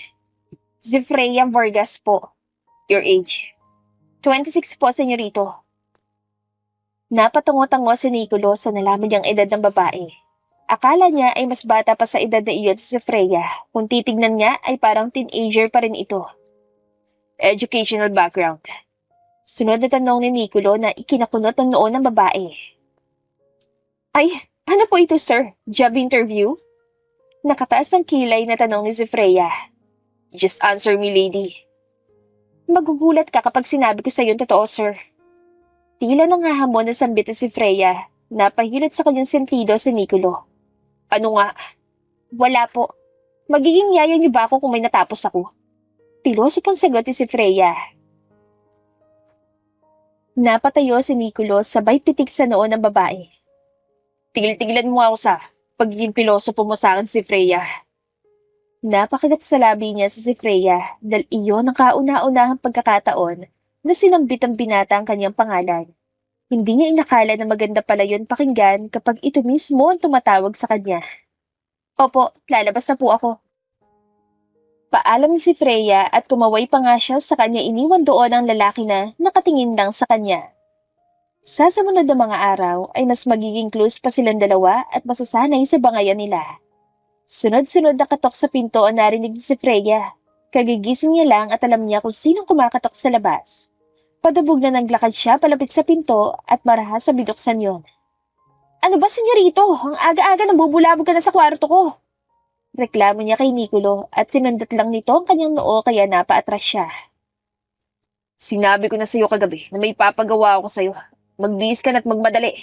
Zefreya Vargas po. Your age? 26 po, senyorito. Napatungo-tango si Nicolo sa nalaman niyang edad ng babae. Akala niya ay mas bata pa sa edad na iyon si Zefreya. Kung titignan niya ay parang teenager pa rin ito. Educational background. Sunod na tanong ni Nicolo na ikinakunot ng noon ng babae. Ay, ano po ito, sir? Job interview? Nakataas ang kilay na tanong ni si Freya. Just answer me, lady. Magugulat ka kapag sinabi ko sa iyo totoo, sir. Tila nangahamon na sambit ni si Freya, napahilot sa kanyang sentido si Nicolo. Ano nga? Wala po. Magiging yaya niyo ba ako kung may natapos ako? Pilosipong sagot ni si Freya. Napatayo si Nicolo sabay pitik sa noo ng babae. Tigil-tigilan mo ako sa pagiging pilosopo mo sa akin si Freya. Napakagat sa labi niya si Freya dahil iyon ang kauna-unahang pagkakataon na sinambit ang binata ang kanyang pangalan. Hindi niya inakala na maganda pala yun pakinggan kapag ito mismo ang tumatawag sa kanya. Opo, lalabas na po ako. Paalam ni si Freya at kumaway pa nga siya sa kanya iniwan doon ang lalaki na nakatingin lang sa kanya. Sa sumunod na mga araw ay mas magiging close pa silang dalawa at masasanay sa bangayan nila. Sunod-sunod na katok sa pinto ang narinig ni si Freya. Kagigising niya lang at alam niya kung sinong kumakatok sa labas. Padabog na naglakad siya palapit sa pinto at marahas sa binuksan yon. Ano ba, senyorito? Ang aga-aga nabubulabog ka na sa kwarto ko. Reklamo niya kay Nicolo at sinundat lang nito ang kanyang noo kaya napaatras siya. Sinabi ko na sa iyo kagabi na may papagawa ako sa iyo. Magbihis ka na't magmadali.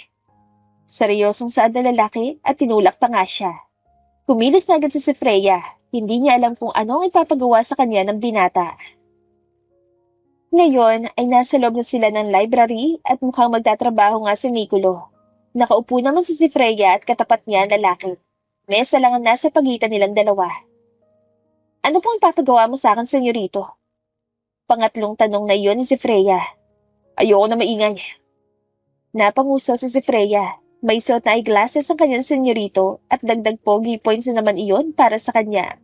Seryosong saad na lalaki at tinulak pa nga siya. Kumilos na agad si Freya. Hindi niya alam kung ano ang ipapagawa sa kanya ng binata. Ngayon ay nasa loob na sila ng library at mukhang magtatrabaho nga si Nicolo. Nakaupo naman si Freya at katapat niya ang lalaki. Mesa lang ang nasa pagitan nilang dalawa. Ano pong ipapagawa mo sa akin, senyorito? Pangatlong tanong na iyon ni si Freya. Ayoko na maingay. Napanguso si Freya. May suot na eyeglasses ang kanyang senyorito at dagdag pogi points na naman iyon para sa kanya.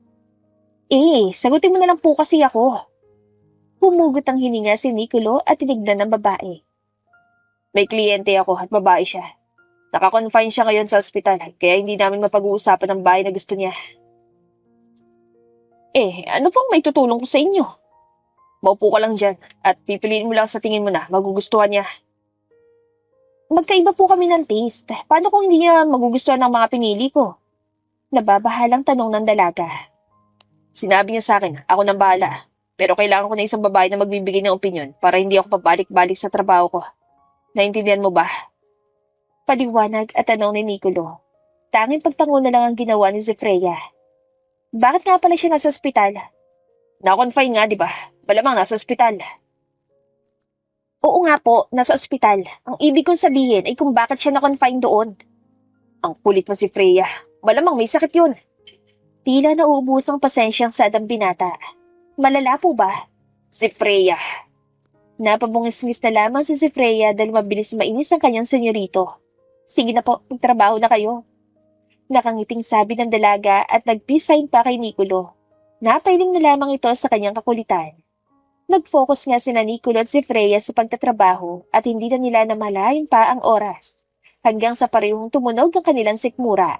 Sagutin mo na lang po kasi ako. Humugot ang hininga si Nicolo at tinignan ng babae. May kliyente ako at babae siya. Naka-confine siya ngayon sa ospital, kaya hindi namin mapag-uusapan ang bahay na gusto niya. Ano pong may tutulong ko sa inyo? Maupo ka lang dyan, at pipiliin mo lang sa tingin mo na magugustuhan niya. Magkaiba po kami ng taste. Paano kung hindi niya magugustuhan ng mga pinili ko? Nababahalang tanong ng dalaga. Sinabi niya sa akin, ako nang bahala. Pero kailangan ko na isang babae na magbibigay ng opinyon para hindi ako pabalik-balik sa trabaho ko. Naintindihan mo ba? Paliwanag at tanong ni Nicolo. Tanging pagtango na lang ang ginawa ni Freya. Bakit nga pala siya nasa ospital? Na-confine nga, di ba? Malamang nasa ospital. Oo nga po, nasa ospital. Ang ibig kong sabihin ay kung bakit siya na-confine doon. Ang kulit mo si Freya. Malamang may sakit yun. Tila nauubos ang pasensyang sadang binata. Malala po ba? Si Freya. Napabungis-ngis na lamang si Freya dahil mabilis mainis ang kanyang senyorito. Sige na po, magtrabaho na kayo. Nakangiting sabi ng dalaga at nag-peace sign pa kay Nicolo. Napailing na lamang ito sa kanyang kakulitan. Nag-focus nga sina Nicolo at si Freya sa pagtatrabaho at hindi na nila namalayan pa ang oras. Hanggang sa parehong tumunog ang kanilang sikmura.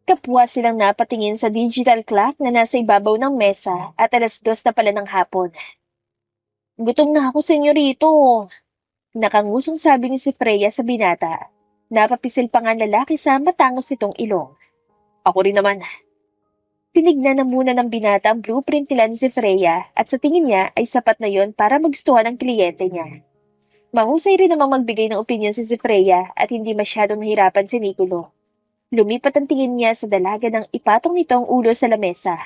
Kapwa silang napatingin sa digital clock na nasa ibabaw ng mesa at 2:00 na pala ng hapon. Gutom na ako, senyorito. Nakangusong sabi ni si Freya sa binata. Napapisil pa nga lalaki sa matangos nitong ilong. Ako rin naman. Tinignan na muna ng binata ang blueprint nila ni si Freya at sa tingin niya ay sapat na yon para magustuhan ng kliyente niya. Mahusay rin namang magbigay ng opinyon si Freya at hindi masyadong nahirapan si Nicolo. Lumipat ang tingin niya sa dalaga nang ipatong nito ang ulo sa lamesa.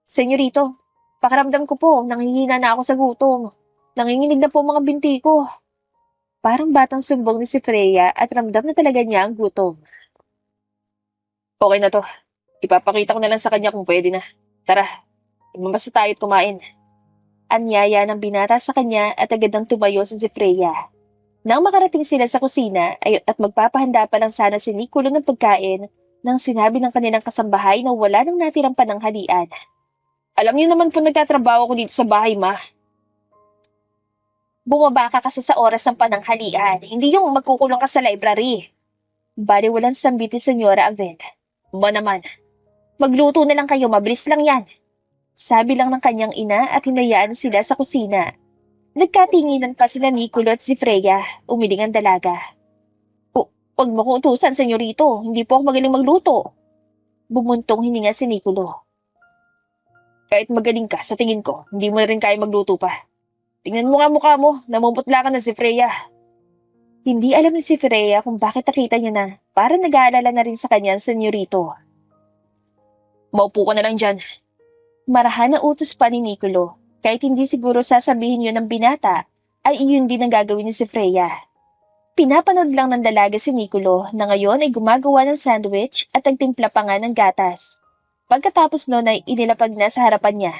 Senyorito, pakiramdam ko po, nanghihina na ako sa gutom. Nanginginig na po mga binti ko. Parang batang sumbong ni si Freya at ramdam na talaga niya ang gutom. Okay na to. Ipapakita ko na lang sa kanya kung pwede na. Tara, lumabas na tayo at kumain. Anyaya ng binata sa kanya at agad nang tumayo si Freya. Nang makarating sila sa kusina at magpapahanda pa lang sana si Nicolo ng pagkain nang sinabi ng kanilang kasambahay na wala nang natirang pananghalian. Alam niyo naman po nagtatrabaho ko dito sa bahay, ma. Bumaba ka kasi sa oras ng pananghalian, hindi yung magkukulong ka sa library. Bali walang sambit ni Senyora Avel. Ma naman. Magluto na lang kayo, mabilis lang yan. Sabi lang ng kanyang ina at hinayaan sila sa kusina. Nagkatinginan pa sila Nicolo at si Freya, umiling ang dalaga. Huwag mo kong utusan, senyorito. Hindi po ako magaling magluto. Bumuntong hininga si Nicolo. Kahit magaling ka, sa tingin ko, hindi mo na rin kaya magluto pa. Tingnan mo nga mukha mo, namumutla ka na si Freya. Hindi alam ni si Freya kung bakit nakita niya na parang nag-aalala na rin sa kanya ang senyorito. Maupo ka na lang dyan. Marahan na utos pa ni Nicolo, kahit hindi siguro sasabihin yun ng binata, ay iyon din ang gagawin ni si Freya. Pinapanood lang ng dalaga si Nicolo na ngayon ay gumagawa ng sandwich at nagtimpla pa nga ng gatas. Pagkatapos noon ay inilapag na sa harapan niya.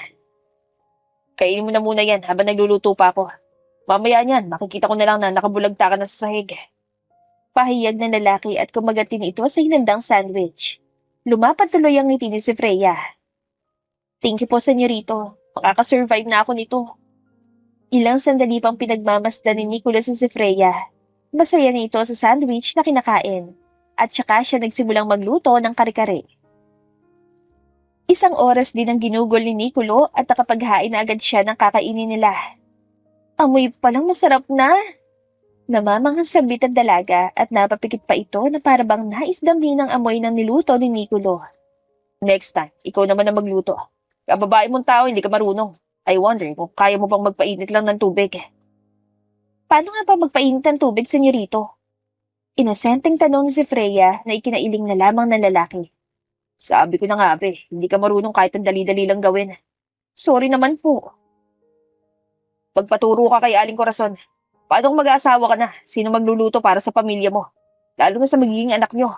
Kainin mo na muna yan habang nagluluto pa ako. Mamaya niyan, makikita ko na lang na nakabulagta ka na sa sahig. Pahiyag ng lalaki at kumagatin ito sa hinandang sandwich. Lumapad tuloy ang ngiti ni si Freya. Thank you po, senyorito. Makakasurvive na ako nito. Ilang sandali pang pinagmamasdan ni Nicolas si Freya. Masaya nito sa sandwich na kinakain. At saka siya nagsimulang magluto ng kare-kare. Isang oras din ang ginugol ni Nicolo at nakapaghain na agad siya ng kakainin nila. Amoy palang masarap na! Namamanghang sabit ang dalaga at napapikit pa ito na parabang naisdami ng amoy ng niluto ni Nicolo. Next time, ikaw naman ang magluto. Kababae mong tao, hindi ka marunong. I wonder kung kaya mo bang magpainit lang ng tubig. Paano nga ba magpainit ng tubig, senyorito? Inosenteng tanong ni si Freya na ikinailing na lamang ng lalaki. Sabi ko na nga, hindi ka marunong kahit ang dali-dali lang gawin. Sorry naman po. Magpaturo ka kay Aling Corazon. Paano kung mag-aasawa ka na? Sino magluluto para sa pamilya mo? Lalo na sa magiging anak nyo.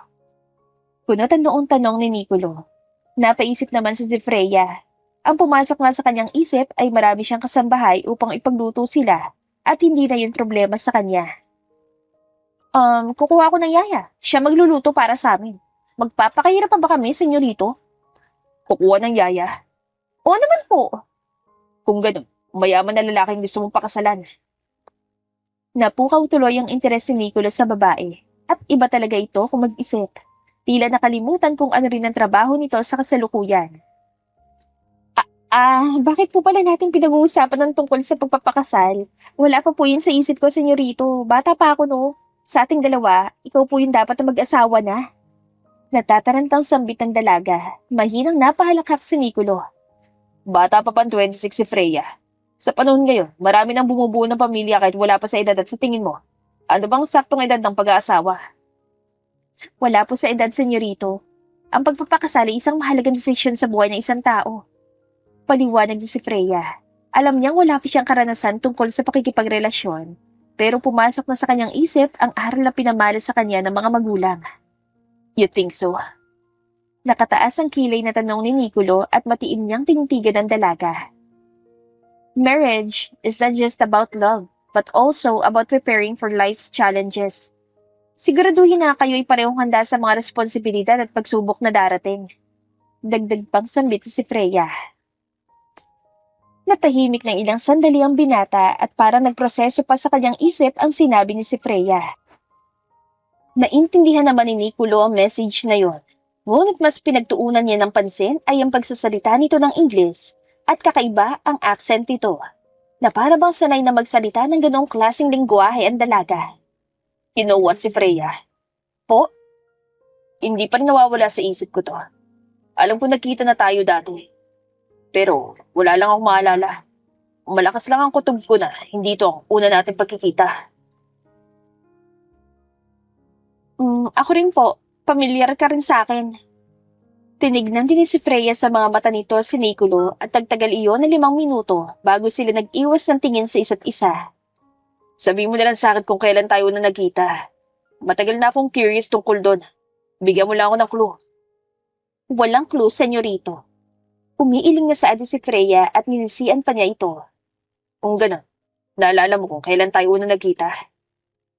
Kunot ang noong tanong ni Nicolo. Napaisip naman si Freya. Ang pumasok nga sa kanyang isip ay marami siyang kasambahay upang ipagluto sila at hindi na yun problema sa kanya. Kukuha ko ng yaya. Siya magluluto para sa amin. Magpapakahirap pa ba kami, senyorito? Kukuha ng yaya? Oo naman po. Kung ganun, mayaman na lalaking gusto mong pakasalan. Napukaw tuloy ang interes ni Nicolas sa babae. At iba talaga ito kung mag-isip. Tila nakalimutan kung ano rin ang trabaho nito sa kasalukuyan. Bakit po pala natin pinag-uusapan ng tungkol sa pagpapakasal? Wala pa po yun sa isip ko, senyorito. Bata pa ako, no? Sa ating dalawa, ikaw po yung dapat na mag-asawa na. Natatarantang sambit ng dalaga. Mahinang napahalakak si Nicolo. Bata pa pang 26 si Freya. Sa panahon ngayon, marami nang bumubuo ng pamilya kahit wala pa sa edad at sa tingin mo. Ano bang saktong edad ng pag-aasawa? Wala po sa edad, senyorito. Ang pagpapakasal ay isang mahalagang desisyon sa buhay ng isang tao. Paliwanag ni si Freya. Alam niyang wala pa siyang karanasan tungkol sa pakikipagrelasyon, pero pumasok na sa kanyang isip ang aral na pinamala sa kanya ng mga magulang. You think so? Nakataas ang kilay na tanong ni Nicolo at matiim niyang tinitigan ang dalaga. Marriage is not just about love, but also about preparing for life's challenges. Siguraduhin na kayo ay parehong handa sa mga responsibilidad at pagsubok na darating. Dagdag pang sambit si Freya. Natahimik ng ilang sandali ang binata at parang nagproseso pa sa kanyang isip ang sinabi ni si Freya. Naintindihan naman ni Nicolo ang message na yon. Ngunit mas pinagtuunan niya ng pansin ay ang pagsasalita nito ng Ingles at kakaiba ang accent nito, na para bang sanay na magsalita ng ganoong klaseng lingwahe ang dalaga. You know what, si Freya? Po? Hindi pa rin nawawala sa isip ko to. Alam ko nagkita na tayo dati. Pero wala lang akong maalala. Malakas lang ang kutob ko na hindi ito ang una natin pagkikita. Ako rin po. Pamilyar ka rin sa akin. Tinignan din si Freya sa mga mata nito si Nicolo at tagtagal iyon na 5 minuto bago sila nag-iwas ng tingin sa isa't isa. Sabi mo na lang sa akin kung kailan tayo na nagkita. Matagal na akong curious tungkol doon. Bigyan mo lang ako ng clue. Walang clue, senyorito. Umiiling na sa adi si Freya at ninisian pa niya ito. Kung gano'n, naalala mo kung kailan tayo na nagkita?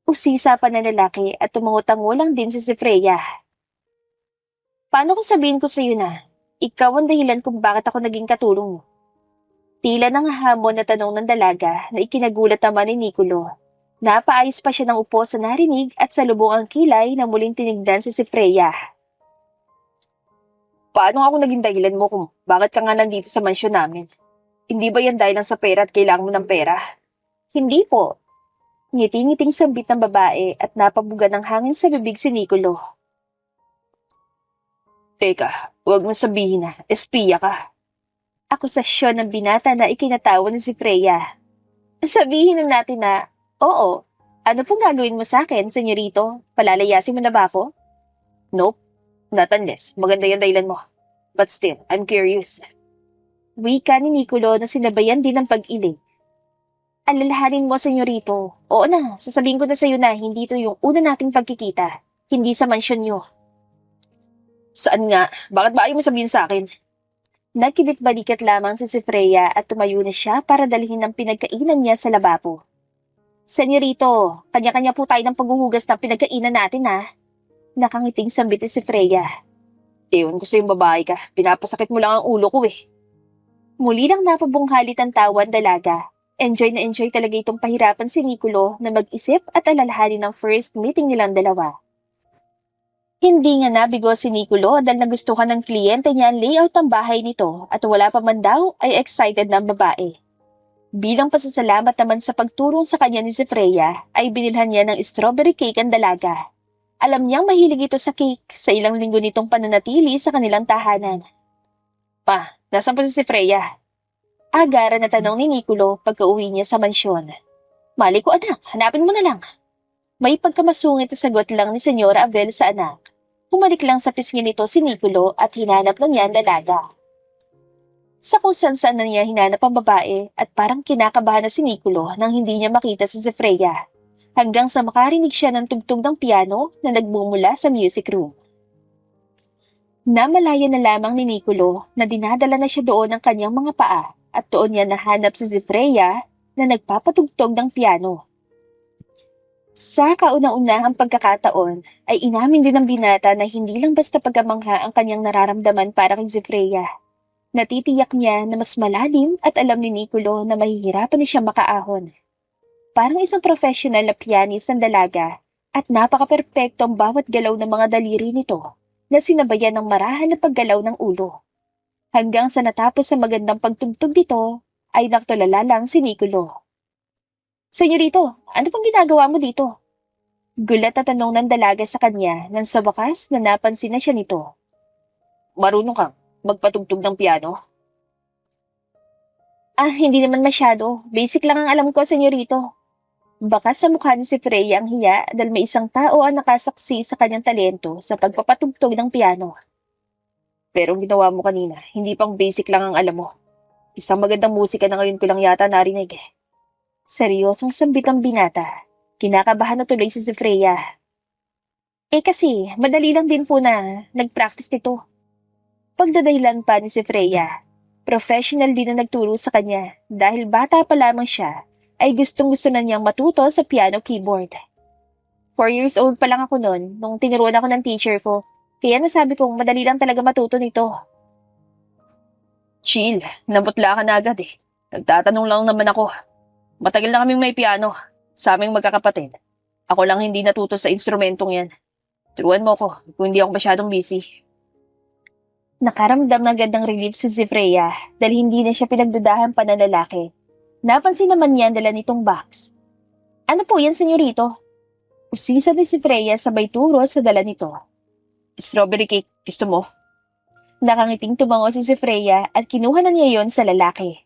Usisa pa na lalaki at tumangutangulang din si Freya. Paano kung sabihin ko sa iyo na, ikaw ang dahilan kung bakit ako naging katulong mo? Tila nang hamon na tanong ng dalaga na ikinagulat naman ni Nicolo. Napaayos pa siya ng upo sa narinig at sa lubong ang kilay na muling tinignan si Freya. Paano ako naging dahilan mo kung bakit ka nga nandito sa mansyon namin? Hindi ba yan dahil lang sa pera at kailangan mo ng pera? Hindi po. Ngiti-ngiting sambit ng babae at napabuga ng hangin sa bibig si Nicolo. Teka, huwag mo sabihin na, espiya ka. Akusasyon ng binata na ikinatawa ni si Freya. Sabihin na natin na, oo, ano pong gagawin mo sa akin, senyorito? Palalayasin mo na ba ako? Nope, not unless maganda yung dahilan mo. But still, I'm curious. Wika ni Nicolo na sinabayan din ng pag-iling. Alalahanin mo, senyorito. Oo na, sasabihin ko na sa'yo na hindi ito yung una nating pagkikita. Hindi sa mansyon nyo. Saan nga? Bakit ba ayaw mo sabihin sa akin? Nagkibit-balikat lamang si Freya at tumayo na siya para dalhin ang pinagkainan niya sa lababo. Senyorito, kanya-kanya po tayo ng paghuhugas ng pinagkainan natin ha. Nakangiting sambit si Freya. Ewan ko sa'yong babae ka, pinapasakit mo lang ang ulo ko eh. Muli lang napabunghalit ang tawa ang dalaga. Enjoy na enjoy talaga itong pahirapan si Nicolo na mag-isip at alalahanin ng first meeting nilang dalawa. Hindi nga nabigo si Nicolo dahil nagustuhan ng kliyente niya ang layout ng bahay nito at wala pa man daw ay excited na ang babae. Bilang pasasalamat naman sa pagtulong sa kanya ni si Freya ay binilhan niya ng strawberry cake ang dalaga. Alam niyang mahilig ito sa cake sa ilang linggo nitong pananatili sa kanilang tahanan. Pa, nasan po si Freya? Agara na tanong ni Nicolo pagka-uwi niya sa mansyon. Mali ko anak, hanapin mo na lang. May pagkamasungit na sagot lang ni Senyora Abel sa anak. Humalik lang sa pisngi nito si Nicolo at hinanap na niya ang dalaga. Sa kung saan na niya hinanap ang babae at parang kinakabahan na si Nicolo nang hindi niya makita si Freya. Hanggang sa makarinig siya ng tugtog ng piano na nagmumula sa music room. Namalaya na lamang ni Nicolo na dinadala na siya doon ng kanyang mga paa at doon niya nahanap si Freya na nagpapatugtog ng piano. Sa kauna-unahang pagkakataon ay inamin din ng binata na hindi lang basta pagkamangha ang kanyang nararamdaman para kay Freya. Natitiyak niya na mas malalim at alam ni Nicolo na mahihirapan na siya makaahon. Parang isang professional na pianist ng dalaga at napaka-perpekto ang bawat galaw ng mga daliri nito na sinabayan ng marahan na paggalaw ng ulo. Hanggang sa natapos sa magandang pagtugtog dito ay naktulala lang si Nicolo. Senyorito, ano pang ginagawa mo dito? Gulat na tanong ng dalaga sa kanya nang sa wakas na napansin na siya nito. Marunong kang magpatugtog ng piano? Hindi naman masyado. Basic lang ang alam ko, senyorito. Baka sa mukha ni si Freya ang hiya dahil may isang tao ang nakasaksi sa kanyang talento sa pagpapatugtog ng piano. Pero ang ginawa mo kanina, hindi pang basic lang ang alam mo. Isang magandang musika na ngayon ko lang yata narinig eh. Seryosong sambit ang binata. Kinakabahan na tuloy si Freya. Kasi, madali lang din po na nag-practice nito. Pagdadahilan pa ni si Freya, professional din na nagturo sa kanya dahil bata pa lamang siya ay gustong-gusto na niyang matuto sa piano keyboard. 4 years old pa lang ako noon nung tinuruan ako ng teacher ko, kaya nasabi kong madali lang talaga matuto nito. Chill, nabutla ka na agad eh. Nagtatanong lang naman ako. Matagal na kaming may piano, sa aming magkakapatid. Ako lang hindi natuto sa instrumentong yan. Turuan mo ko kung hindi ako masyadong busy. Nakaramdam agad ng relief si Freya dahil hindi na siya pinagdudahan pa ng lalaki. Napansin naman niya ang dala nitong box. Ano po yan, senyorito? Usisa ni si Freya sabay turo sa dala nito. Strawberry cake, gusto mo? Nakangiting tumango si Freya at kinuha na niya yon sa lalaki.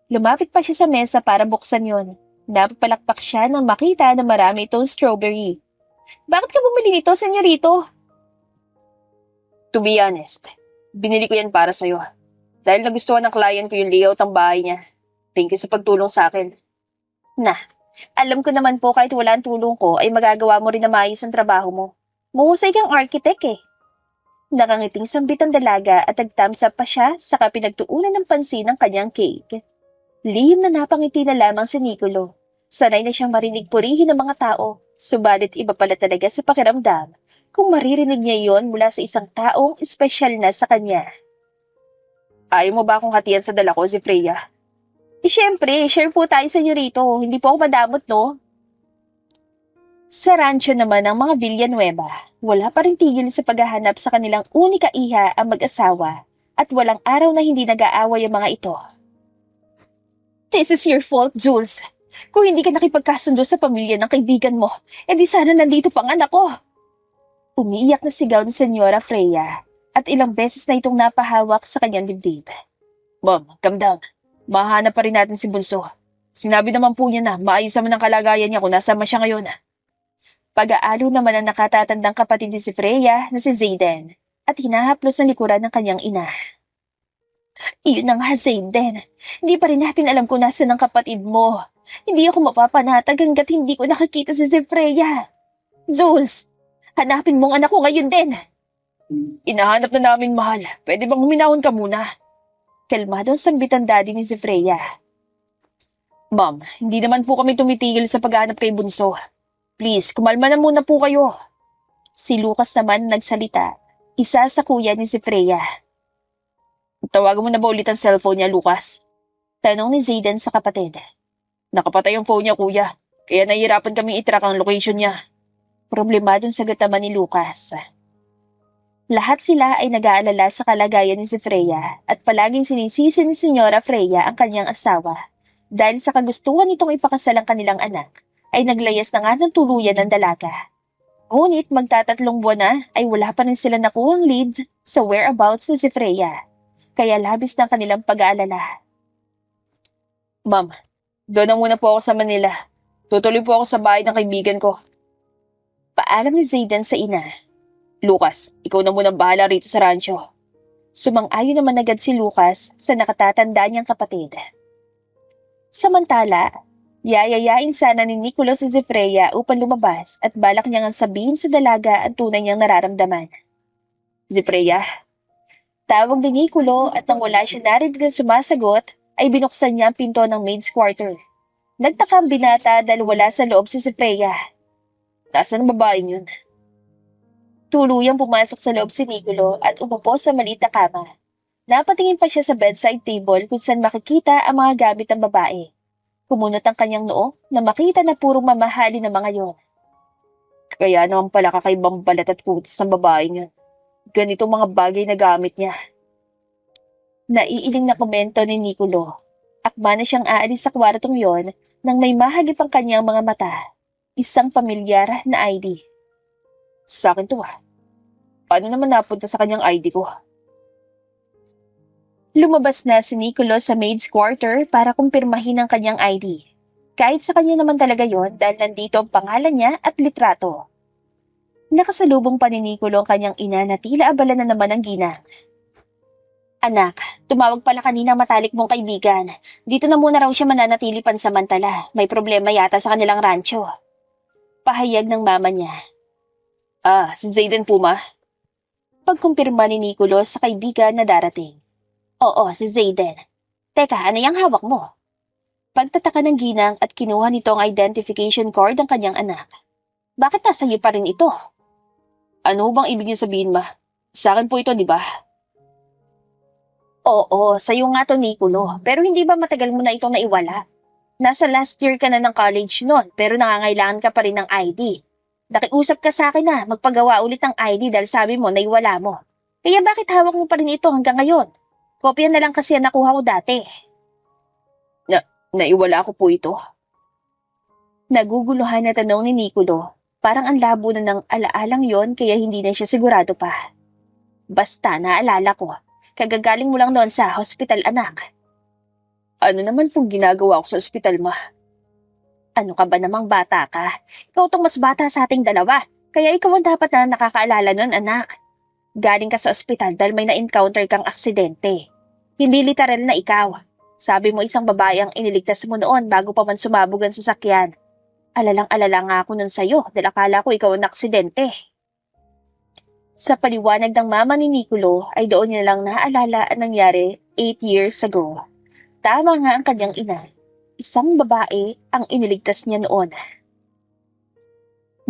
Lumapit pa siya sa mesa para buksan yon. Napapalakpak siya nang makita na marami itong strawberry. Bakit ka bumili nito, senyorito? To be honest, binili ko yan para sa'yo. Dahil nagustuhan ng client ko yung layout ng bahay niya. Thank you sa pagtulong sa akin. Alam ko naman po kahit wala ang tulong ko ay magagawa mo rin na maayos ang trabaho mo. Mahusay kang architect eh. Nakangiting sambit ang dalaga at nag-thumbs up pa siya saka pinagtuunan ng pansin ng kanyang cake. Lihim na napangiti na lamang si Nicolo. Sanay na siyang marinig purihin ng mga tao, subalit iba pala talaga sa pakiramdam kung maririnig niya yon mula sa isang taong espesyal na sa kanya. Ayaw mo ba akong hatian sa dala ko, si Freya? Siyempre, share po tayo senyorito. Hindi po ako madamot, no? Sa rancho naman ng mga Villanueva, wala pa rin tigil sa paghahanap sa kanilang unika iha ang mag-asawa at walang araw na hindi nag-aaway ang mga ito. This is your fault, Jules. Kung hindi ka nakipagkasundo sa pamilya ng kaibigan mo, edi sana nandito pang anak ko. Umiiyak na sigaw ni Senyora Freya at ilang beses na itong napahawak sa kanyang dibdib. Ma'am, calm down. Mahanap pa rin natin si Bunso. Sinabi naman po niya na maayos naman ang kalagayan niya kung nasaan man siya ngayon. Pag-aalo naman ang nakatatandang kapatid ni si Freya na si Zayden at hinahaplos ang likuran ng kanyang ina. Iyon na nga, Zayden. Hindi pa rin natin alam kung nasaan ang kapatid mo. Hindi ako mapapanatag hanggat hindi ko nakakita si Freya. Zeus, hanapin mo ang anak ko ngayon din. Inahanap na namin, mahal. Pwede bang huminahon ka muna? Kalmado ang sambitan daddy ni Freya. Ma'am, hindi naman po kami tumitigil sa paghahanap kay Bunso. Please, kumalma na muna po kayo. Si Lucas naman nagsalita. Isa sa kuya ni Freya. Tawagan mo na ba ulit ang cellphone niya, Lucas? Tanong ni Zayden sa kapatid. Nakapatay ang phone niya, kuya. Kaya nahihirapan kaming itrack ang location niya. Problemadong sagot naman ni Lucas. Lahat sila ay nag-aalala sa kalagayan ni Freya at palaging sinisisi ni Senyora Freya ang kanyang asawa. Dahil sa kagustuhan nitong ipakasal ang kanilang anak, ay naglayas na nga ng tuluyan ng dalaga. Ngunit magtatatlong buwan na ay wala pa rin sila nakuhang lead sa whereabouts ni Freya. Kaya labis ng kanilang pag-aalala. Ma'am, doon na muna po ako sa Manila. Tutuloy po ako sa bahay ng kaibigan ko. Paalam ni Zayden sa ina. Lucas, ikaw na muna bahala rito sa rancho. Sumang-ayon naman agad si Lucas sa nakatatanda niyang kapatid. Samantala, yayayain sana ni Nicolo si Freya upang lumabas at balak niyang sabihin sa dalaga ang tunay niyang nararamdaman. Freya, tawag ni Nicolo at nang wala siya narinig na sumasagot, ay binuksan niya ang pinto ng maid's quarter. Nagtaka ang binata dahil wala sa loob si Freya. Nasaan ang babaeng yun? Tuluyang pumasok sa loob si Nicolo at umupo sa maliit na kama. Napatingin pa siya sa bedside table kung saan makikita ang mga gamit ng babae. Kumunot ang kanyang noo na makita na purong mamahali ng mga yon. Kaya naman pala kakaibang balat at kutis ng babaeng yun. Ganito mga bagay na gamit niya. Naiiling na komento ni Nicolo. Akma na siyang aalis sa kwartong yon nang may mahagip ang kanyang mga mata. Isang pamilyar na ID. Sa akin to Paano naman napunta sa kanyang ID ko? Lumabas na si Nicolo sa maid's quarter para kumpirmahin ang kanyang ID. Kahit sa kanya naman talaga yon dahil nandito ang pangalan niya at litrato. Nakasalubong pa ni Nicolo ang kanyang ina na tila abala na naman ang ginang. Anak, tumawag pala kanina ang matalik mong kaibigan. Dito na muna raw siya mananatili pansamantala. May problema yata sa kanilang rancho. Pahayag ng mama niya. Si Zayden po ma? Pagkumpirma ni Nicolo sa kaibigan na darating. Oo, si Zayden. Teka, ano yung hawak mo? Pagtataka ng ginang at kinuha nito ang identification card ng kanyang anak. Bakit nasa iyo pa rin ito? Ano bang ibig niyo sabihin, ma? Sa akin po ito, di ba? Oo, sa'yo nga to, Nicolo. Pero hindi ba matagal mo na itong naiwala? Nasa last year ka na ng college noon, pero nangangailangan ka pa rin ng ID. Nakiusap ka sa akin na magpagawa ulit ng ID dahil sabi mo naiwala mo. Kaya bakit hawak mo pa rin ito hanggang ngayon? Kopya na lang kasi ang nakuha ko dati. Naiwala ko po ito. Naguguluhan na tanong ni Nicolo. Parang ang labo na ng alaalang yon kaya hindi na siya sigurado pa. Basta naalala ko, kagagaling mo lang noon sa hospital, anak. Ano naman pong ginagawa ko sa ospital, ma? Ano ka ba namang bata ka? Ikaw tong mas bata sa ating dalawa, kaya ikaw ang dapat na nakakaalala nun, anak. Galing ka sa ospital dahil may na-encounter kang aksidente. Hindi literal na ikaw. Sabi mo isang babae ang iniligtas mo noon bago pa man sumabog ang sasakyan. Alalang-alala nga ako nun sa'yo dahil akala ko ikaw ang aksidente. Sa paliwanag ng mama ni Nicolo ay doon niya lang naaalala ang nangyari 8 years ago. Tama nga ang kanyang ina. Isang babae ang iniligtas niya noon.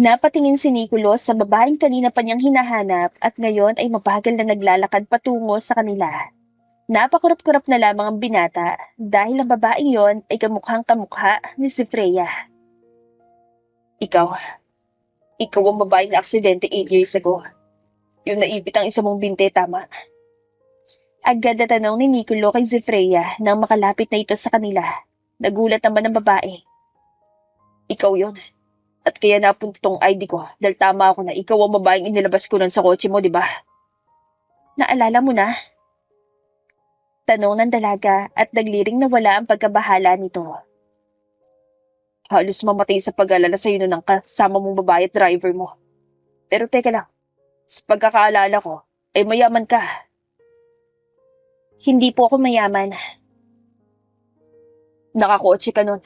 Napatingin si Nicolo sa babaeng kanina pa niyang hinahanap at ngayon ay mabagal na naglalakad patungo sa kanila. Napakurap-kurap na lamang ang binata dahil ang babaeng yon ay kamukhang-kamukha ni si Freya. Ikaw ang babaeng na aksidente 8 years ago. Yung naipit ang isa mong binte, tama? Agad na tanong ni Nicolo kay si Freya nang makalapit na ito sa kanila. Nagulat naman ang babae. Ikaw yon. At kaya napunta tong ID ko dahil tama ako na ikaw ang babaeng inilabas ko nun sa kotse mo, di ba? Naalala mo na? Tanong ng dalaga at nagliring na wala ang pagkabahala nito. Halos mamatay sa pag-alala sa'yo nun ng kasama mong babae at driver mo. Pero teka lang, sa pagkakaalala ko, ay mayaman ka. Hindi po ako mayaman. Nakakotse ka nun.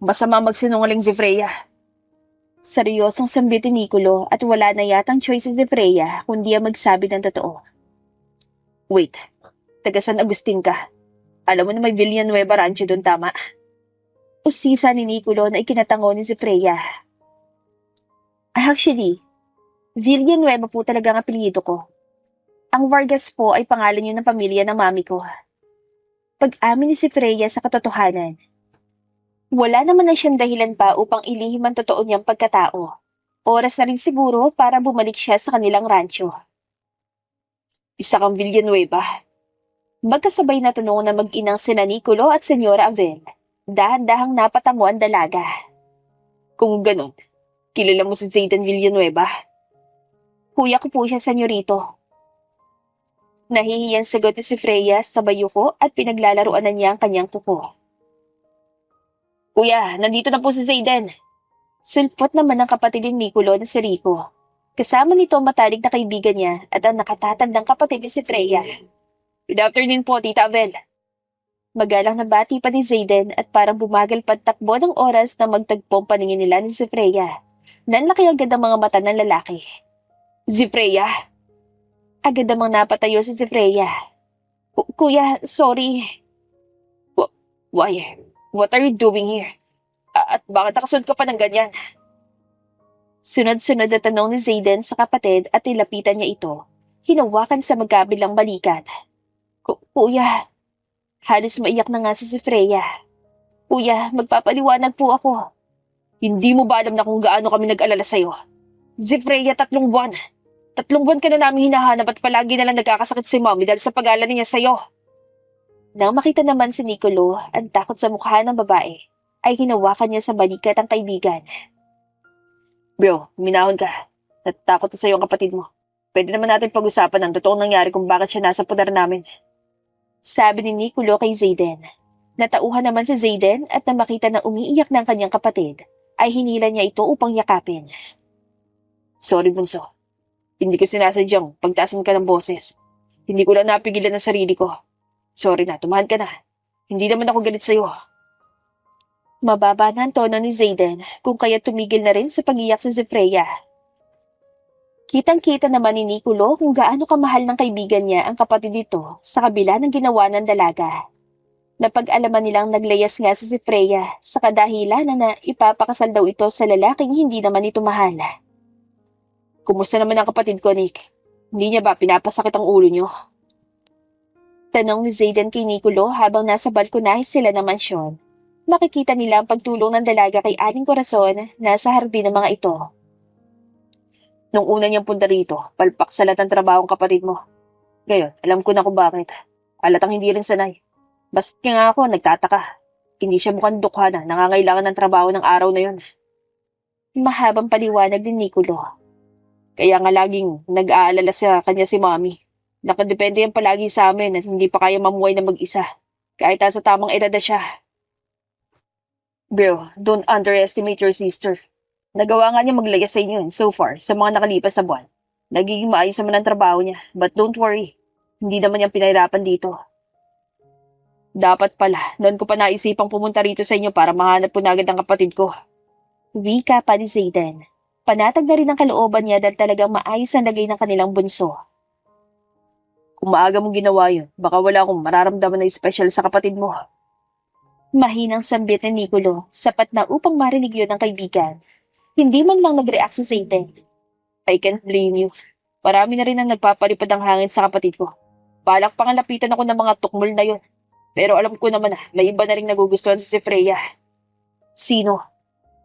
Masama magsinungaling si Freya. Seryosong sambit ni Nicolo at wala na yatang choice si Freya kundi ang magsabi ng totoo. Wait, taga San Agustin ka. Alam mo na may Villanueva Rancho doon, tama? Usisa ni Nicolo na ikinatango ni si Freya. Actually, Villanueva po talaga ang apelyido ko. Ang Vargas po ay pangalan yun ng pamilya ng mami ko. Pag-amin ni si Freya sa katotohanan. Wala naman na siyang dahilan pa upang ilihim ang totoo niyang pagkatao. Oras na rin siguro para bumalik siya sa kanilang rancho. Isa kang Villanueva. Magkasabay na tanong na mag-inang sina Nicolo at Senyora Avel. Dahan-dahang napatango ang dalaga. Kung ganon, kilala mo si Zayden Villanueva? Kuya ko po siya, senyorito. Nahihiyang sagot ni si Freya sa bayuko at pinaglalaruan na niya ang kanyang kuko. Kuya, nandito na po si Zayden. Sulpot naman ng kapatid ni Nicolo na si Rico. Kasama nito ang matalik na kaibigan niya at ang nakatatandang kapatid ni si Freya. Good afternoon po, Tita Avel. Magalang na bati pa ni Zayden at parang bumagal pa takbo ng oras na magtagpong paningin nila ni si Freya. Nanlaki agad ang mga mata ng lalaki. Si Freya? Agad namang napatayo si Freya. Kuya, sorry. Why? What are you doing here? At bakit nakasunod ka pa ng ganyan? Sunod-sunod na tanong ni Zayden sa kapatid at nilapitan niya ito. Hinawakan sa magkabilang balikat. Kuya, halos maiyak na nga si Freya. Kuya, magpapaliwanag po ako. Hindi mo ba alam na kung gaano kami nag-alala sa'yo? Si Freya, 3 buwan. 3 buwan ka na namin hinahanap at palagi na lang nagkakasakit si Mommy dahil sa pag-alala niya sa'yo. Nang makita naman si Nicolo ang takot sa mukha ng babae, ay hinawakan niya sa balikat ang kaibigan. Bro, minahon ka. Natatakot na sa'yo ang kapatid mo. Pwede naman natin pag-usapan ang totoong nangyari kung bakit siya nasa pudar namin. Sabi ni Nicolo kay Zayden. Natauhan naman si Zayden at nang makita na umiiyak ng kanyang kapatid, ay hinila niya ito upang yakapin. Sorry, bunso. Hindi ko sinasadyang pagtaasan ka ng boses. Hindi ko lang napigilan ang sarili ko. Sorry na, tumahan ka na. Hindi naman ako galit sa'yo. Mababa na ang tono ni Zayden kung kaya tumigil na rin sa pag-iyak si Freya. Kitang-kita naman ni Nicolo kung gaano kamahal ng kaibigan niya ang kapatid nito sa kabila ng ginawa ng dalaga. Napag-alaman nilang naglayas nga si Freya sa kadahilan na ipapakasal daw ito sa lalaking hindi naman ito mahal. Kumusta naman ang kapatid ko, Nick? Hindi niya ba pinapasakit ang ulo niyo? Tanong ni Zayden kay Nicolo habang nasa balkonahe sila ng mansyon. Makikita nila ang pagtulong ng dalaga kay Aling Corazon na sa hardin ng mga ito. Nung una niyang punta rito, palpak sa lahat ng trabaho ng kapatid mo. Ngayon, alam ko na kung bakit. Alatang hindi rin sanay. Baski nga ako, nagtataka. Hindi siya mukhang dukha na nangangailangan ng trabaho ng araw na yun. Mahabang paliwanag ni Nicolo. Kaya nga laging nag-aalala sa kanya si Mommy. Nakadepende yan palagi sa amin at hindi pa kaya mamuhay na mag-isa. Kahit nasa tamang edad na siya. Bro, don't underestimate your sister. Nagawa nga niya maglayas sa inyo so far sa mga nakalipas na buwan. Nagiging maayos naman ang trabaho niya. But don't worry, hindi naman niyang pinahirapan dito. Dapat pala, noon ko pa naisipang pumunta rito sa inyo para mahanap po na agad ang kapatid ko. Wika pa ni Zayden. Panatag na rin ang kalooban niya dahil talagang maayos ang lagay ng kanilang bunso. Kung maaga mong ginawa yun, baka wala akong mararamdaman na special sa kapatid mo. Mahinang sambit ni Nicolo, sapat na upang marinig yun ng kaibigan. Hindi man lang nag-react si Zayden. I can't blame you. Marami na rin ang nagpapalipad ang hangin sa kapatid ko. Balak pang lapitan ako ng mga tukmol na yun. Pero alam ko naman na may iba na rin nagugustuhan si Freya. Sino?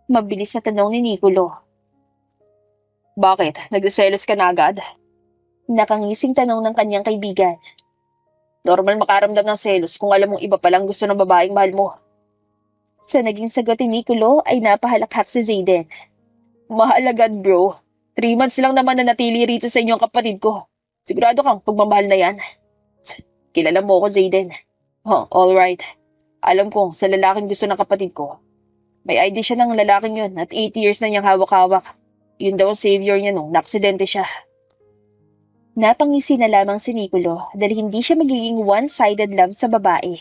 Mabilis na tanong ni Nicolo. Bakit? Nagsiselos ka na agad? Nakangising tanong ng kanyang kaibigan. Normal makaramdam ng selos kung alam mong iba palang gusto ng babaeng mahal mo. Sa naging sagot ni Nicolo ay napahalakhak si Zayden. Mahalagan bro. 3 months lang naman na natili rito sa inyong kapatid ko. Sigurado kang pagmamahal na yan. Kilala mo ako, Zayden. Oh, alright. Alam kong sa lalaking gusto ng kapatid ko. May ID siya ng lalaking yun at 8 years na niyang hawak-hawak. Yun daw ang savior niya nung naaksidente siya. Napangisi na lamang si Nicolo dahil hindi siya magiging one-sided love sa babae.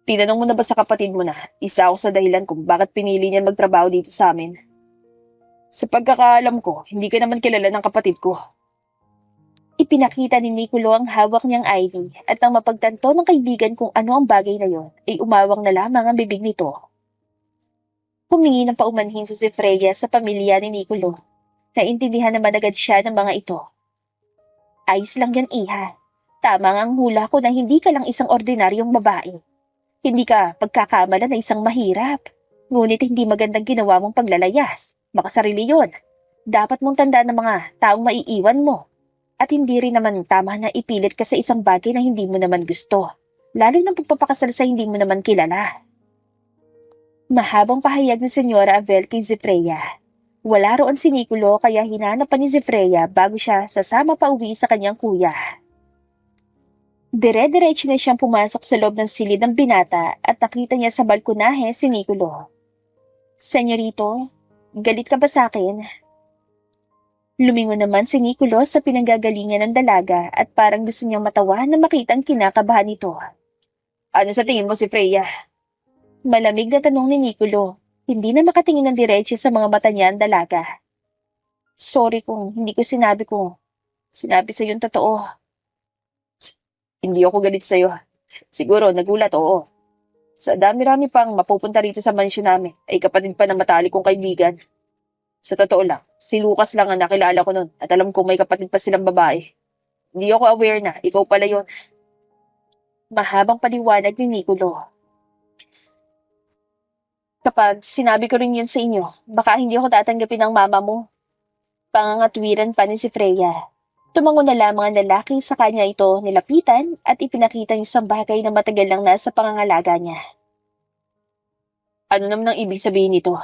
Tinanong mo na ba sa kapatid mo na isa ako sa dahilan kung bakit pinili niya magtrabaho dito sa amin? Sa pagkakaalam ko, hindi ka naman kilala ng kapatid ko. Ipinakita ni Nicolo ang hawak niyang ID at ang mapagtanto ng kaibigan kung ano ang bagay na yon ay umawang na lamang ang bibig nito. Humingi ng paumanhin si Freya sa pamilya ni Nicolo. Naintindihan naman agad siya ng mga ito. Ayos lang yan, iha. Tama ang hula ko na hindi ka lang isang ordinaryong babae. Hindi ka pagkakamala na isang mahirap. Ngunit hindi magandang ginawa mong paglalayas. Makasarili yon. Dapat mong tandaan ng mga taong maiiwan mo. At hindi rin naman tama na ipilit ka sa isang bagay na hindi mo naman gusto. Lalo na pagpapakasal sa hindi mo naman kilala. Mahabang pahayag ni Senyora Avel kay Zefreya. Wala roon si Nicolo kaya hinanap pa ni Zefreya bago siya sasama pa uwi sa kanyang kuya. Dire-diretso na siyang pumasok sa loob ng silid ng binata at nakita niya sa balkonahe si Nicolo. Senyorito, galit ka ba sa akin? Lumingon naman si Nicolo sa pinanggagalingan ng dalaga at parang gusto niyang matawa na makita ang kinakabahan nito. Ano sa tingin mo si Freya? Malamig na tanong ni Nicolo. Hindi na makatingin ng diretso sa mga mata niya ang dalaga. Sorry kung hindi ko sinabi sa yung totoo. Hindi ako galit sa'yo. Siguro nagulat, oo. Sa dami-rami pang mapupunta rito sa mansyon namin ay kapatid pa na matalik kong kaibigan. Sa totoo lang, si Lucas lang ang nakilala ko nun at alam ko may kapatid pa silang babae. Hindi ako aware na ikaw pala yon. Mahabang paliwanag ni Nicolo. Kapag sinabi ko rin yun sa inyo, baka hindi ako tatanggapin ng mama mo. Pangangatwiran pa ni si Freya. Tumango na lamang ang lalaki sa kanya ito nilapitan at ipinakita ang isang bagay na matagal lang nasa pangangalaga niya. Ano naman ang ibig sabihin nito?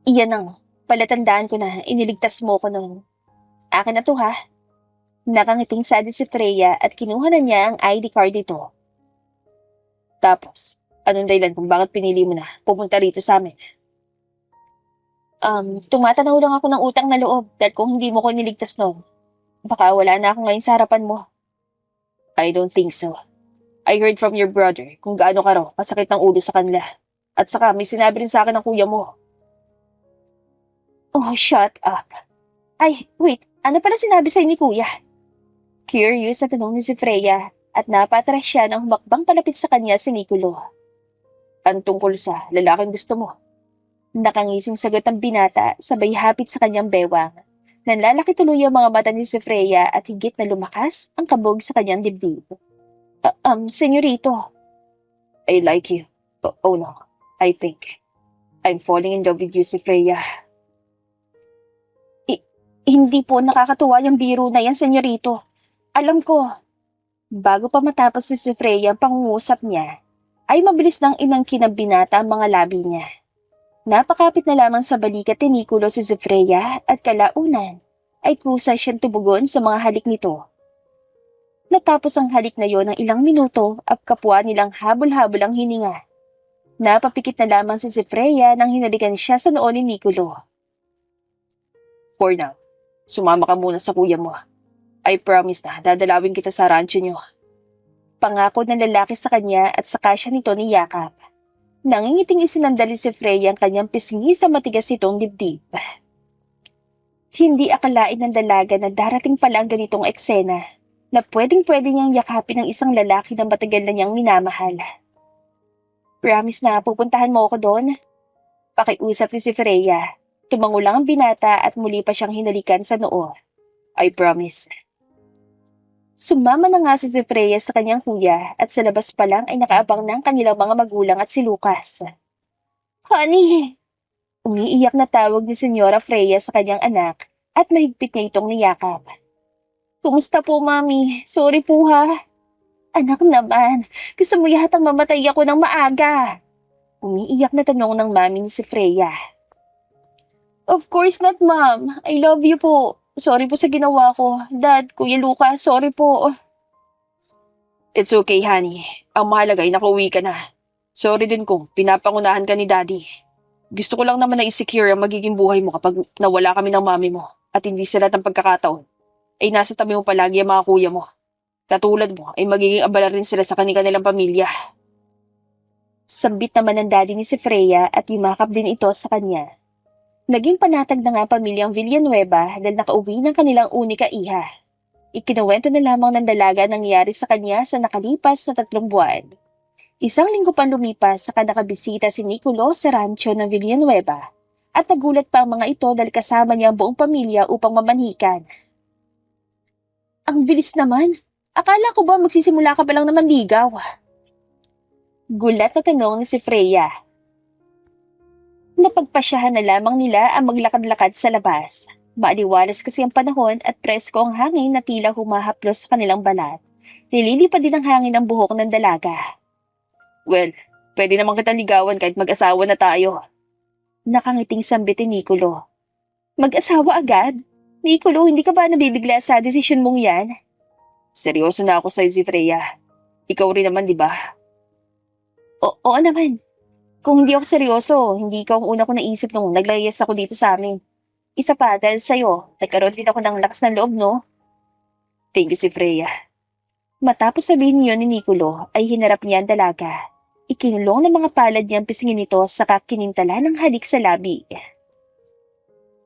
Iyan ang palatandaan ko na iniligtas mo ko noon. Akin na to ha. Nakangiting sadi si Freya at kinuha na niya ang ID card nito. Tapos, anong dahilan kung bakit pinili mo na pupunta rito sa amin? Tumatanaw lang ako ng utang na loob dahil kung hindi mo ko niligtas noon, baka wala na ako ngayon sa harapan mo. I don't think so. I heard from your brother kung gaano ka raw kasakit ng ulo sa kanila. At saka may sinabi rin sa akin ng kuya mo. Oh, shut up. Ay, wait, ano pala sinabi sa'yo ni kuya? Curious na tanong ni si Freya at napatras siya nang humakbang palapit sa kanya si Nicolo. Ang tungkol sa lalaking gusto mo? Nakangising sagot ng binata sabay hapit sa kanyang bewang. Nanlalaki tuloy ang mga mata ni si Freya at higit na lumakas ang kabog sa kanyang dibdib. Senyorito. I like you. Oh no, I think I'm falling in love with you, si Freya. Hindi po nakakatuwa yung biro na yan, senyorito. Alam ko. Bago pa matapos si Freya ang pangungusap niya, ay mabilis nang inangkin ng binata ang mga labi niya. Napakapit na lamang sa balikat ni Nicolo si Freya at kalaunan ay kusa siyang tubugon sa mga halik nito. Natapos ang halik na yon ng ilang minuto at kapwa nilang habol-habol ang hininga. Napapikit na lamang si Freya nang hinalikan siya sa noo ni Nicolo. For now, sumama ka muna sa kuya mo. I promise na dadalawin kita sa rancho niyo. Pangako ng lalaki sa kanya at saka siya nito niyakap. Nangingiting isinandali si Freya ang kanyang pisngi sa matigas nitong dibdib. Hindi akalain ng dalaga na darating pala ang ganitong eksena na pwedeng-pwede niyang yakapin ng isang lalaki na matagal na niyang minamahal. Promise na pupuntahan mo ako doon? Pakiusap ni si Freya. Tumango lang ang binata at muli pa siyang hinalikan sa noo. I promise. Sumama na nga si Freya sa kanyang kuya at sa labas pa lang ay nakaabang na ang kanilang mga magulang at si Lucas. Honey! Umiiyak na tawag ni Senyora Freya sa kanyang anak at mahigpit niya itong niyakap. Kumusta po, Mami? Sorry po ha. Anak naman, gusto mo yatang mamatay ako ng maaga. Umiiyak na tanong ng mami ni si Freya. Of course not, ma'am. I love you po. Sorry po sa ginawa ko. Dad, Kuya Lucas, sorry po. It's okay, honey. Ang mahalaga ay nakauwi ka na. Sorry din kung pinapangunahan ka ni Daddy. Gusto ko lang naman na i-secure ang magiging buhay mo kapag nawala kami ng mami mo at hindi sa lahat ng pagkakataon ay nasa tabi mo palagi ang mga kuya mo. Katulad mo ay magiging abala rin sila sa kanilang pamilya. Sambit naman ng daddy ni si Freya at yumakap din ito sa kanya. Naging panatag na nga ang pamilyang Villanueva dahil nakauwi ng kanilang unika iha. Ikinuwento na lamang ng dalaga nangyari sa kanya sa nakalipas na 3 buwan. Isang linggo pang lumipas saka nakabisita si Nicolo sa rancho ng Villanueva at nagulat pa ang mga ito dahil kasama niya ang buong pamilya upang mamanhikan. Ang bilis naman! Akala ko ba magsisimula ka palang naman ligaw? Gulat na tanong ni si Freya. Napagpasyahan na lamang nila ang maglakad-lakad sa labas. Maaliwalas kasi ang panahon at presko ang hangin na tila humahaplos sa kanilang balat. Nililipad din ang hangin ng buhok ng dalaga. Well, pwede naman kitang ligawan kahit mag-asawa na tayo. Nakangiting sambit ni Nicolo. Mag-asawa agad? Nicolo, hindi ka ba nabibigla sa desisyon mong yan? Seryoso na ako sa si Freya. Ikaw rin naman, di ba? Oo naman. Kung hindi ako seryoso, hindi ikaw ang una ko naisip nung naglayas ako dito sa amin. Isa pa, dahil sa'yo, nagkaroon din ako ng lakas ng loob, no? Thank you, si Freya. Matapos sabihin niyo ni Nicolo, ay hinarap niya ang dalaga. Ikinulong ng mga palad niyang pisingin nito sa kakinintala ng halik sa labi.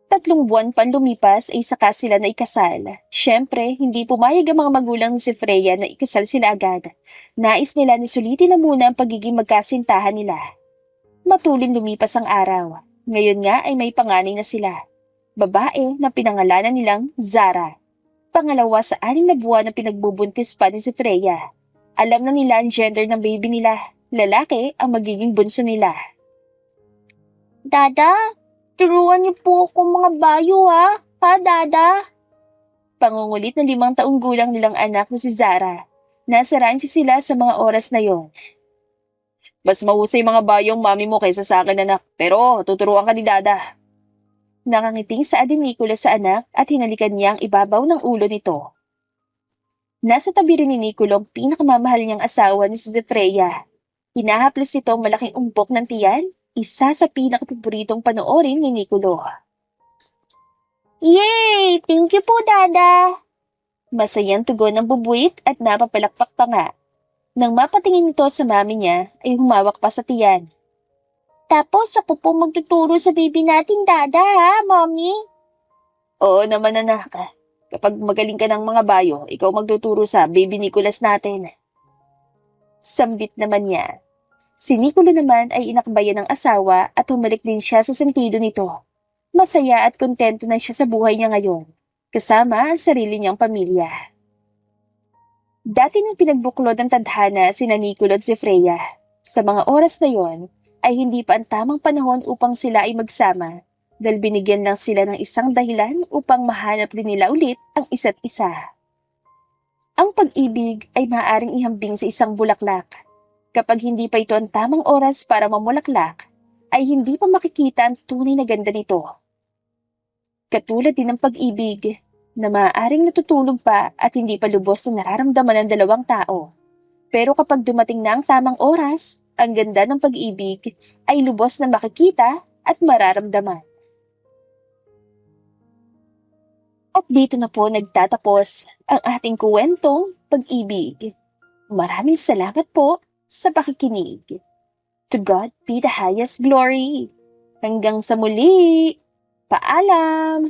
3 buwan pang lumipas ay saka sila na ikasal. Siyempre, hindi pumayag ang mga magulang ni si Freya na ikasal sila agad. Nais nila ni sulitin na muna ang pagiging magkasintahan nila. Matulin lumipas ang araw. Ngayon nga ay may panganay na sila. Babae na pinangalanan nilang Zara. Pangalawa sa 6 na buwan na pinagbubuntis pa ni si Freya. Alam na nila ang gender ng baby nila. Lalaki ang magiging bunso nila. Dada, turuan niyo po akong mga bayo ha, Dada? Pangungulit na 5 taong gulang nilang anak na si Zara. Nasa rancho sila sa mga oras na yon. Mas mahusay mga bayong mami mo kaysa sa akin, anak. Pero tuturuan ka ni Dada. Nakangiting sa ading Nicola sa anak at hinalikan niya ang ibabaw ng ulo nito. Nasa tabi rin ni Nicolo ang pinakamamahal niyang asawa ni si Freya. Hinahaplos ito ang malaking umpok ng tiyan, isa sa pinakapaboritong panoorin ni Nicolo. Yay! Thank you po, Dada! Masayang tugon ng bubuit at napapalakpak pa nga. Nang mapatingin nito sa mami niya, ay humawak pa sa tiyan. Tapos ako po magtuturo sa baby natin, Dada, ha, Mommy? Oo naman, anak. Kapag magaling ka ng mga bayo, ikaw magtuturo sa baby Nicolas natin. Sambit naman niya. Si Nicolo naman ay inakbayan ng asawa at humalik din siya sa sentido nito. Masaya at kontento na siya sa buhay niya ngayon, kasama ang sarili niyang pamilya. Dati nang pinagbuklod ng tadhana si Nicolo at si Freya, sa mga oras na yon ay hindi pa ang tamang panahon upang sila ay magsama dahil binigyan lang sila ng isang dahilan upang mahanap din nila ulit ang isa't isa. Ang pag-ibig ay maaaring ihambing sa isang bulaklak. Kapag hindi pa ito ang tamang oras para mamulaklak, ay hindi pa makikita ang tunay na ganda nito. Katulad din ng pag-ibig na maaaring natutulog pa at hindi pa lubos na nararamdaman ng dalawang tao. Pero kapag dumating na ang tamang oras, ang ganda ng pag-ibig ay lubos na makikita at mararamdaman. At dito na po nagtatapos ang ating kwentong pag-ibig. Maraming salamat po sa pakikinig. To God be the highest glory. Hanggang sa muli. Paalam!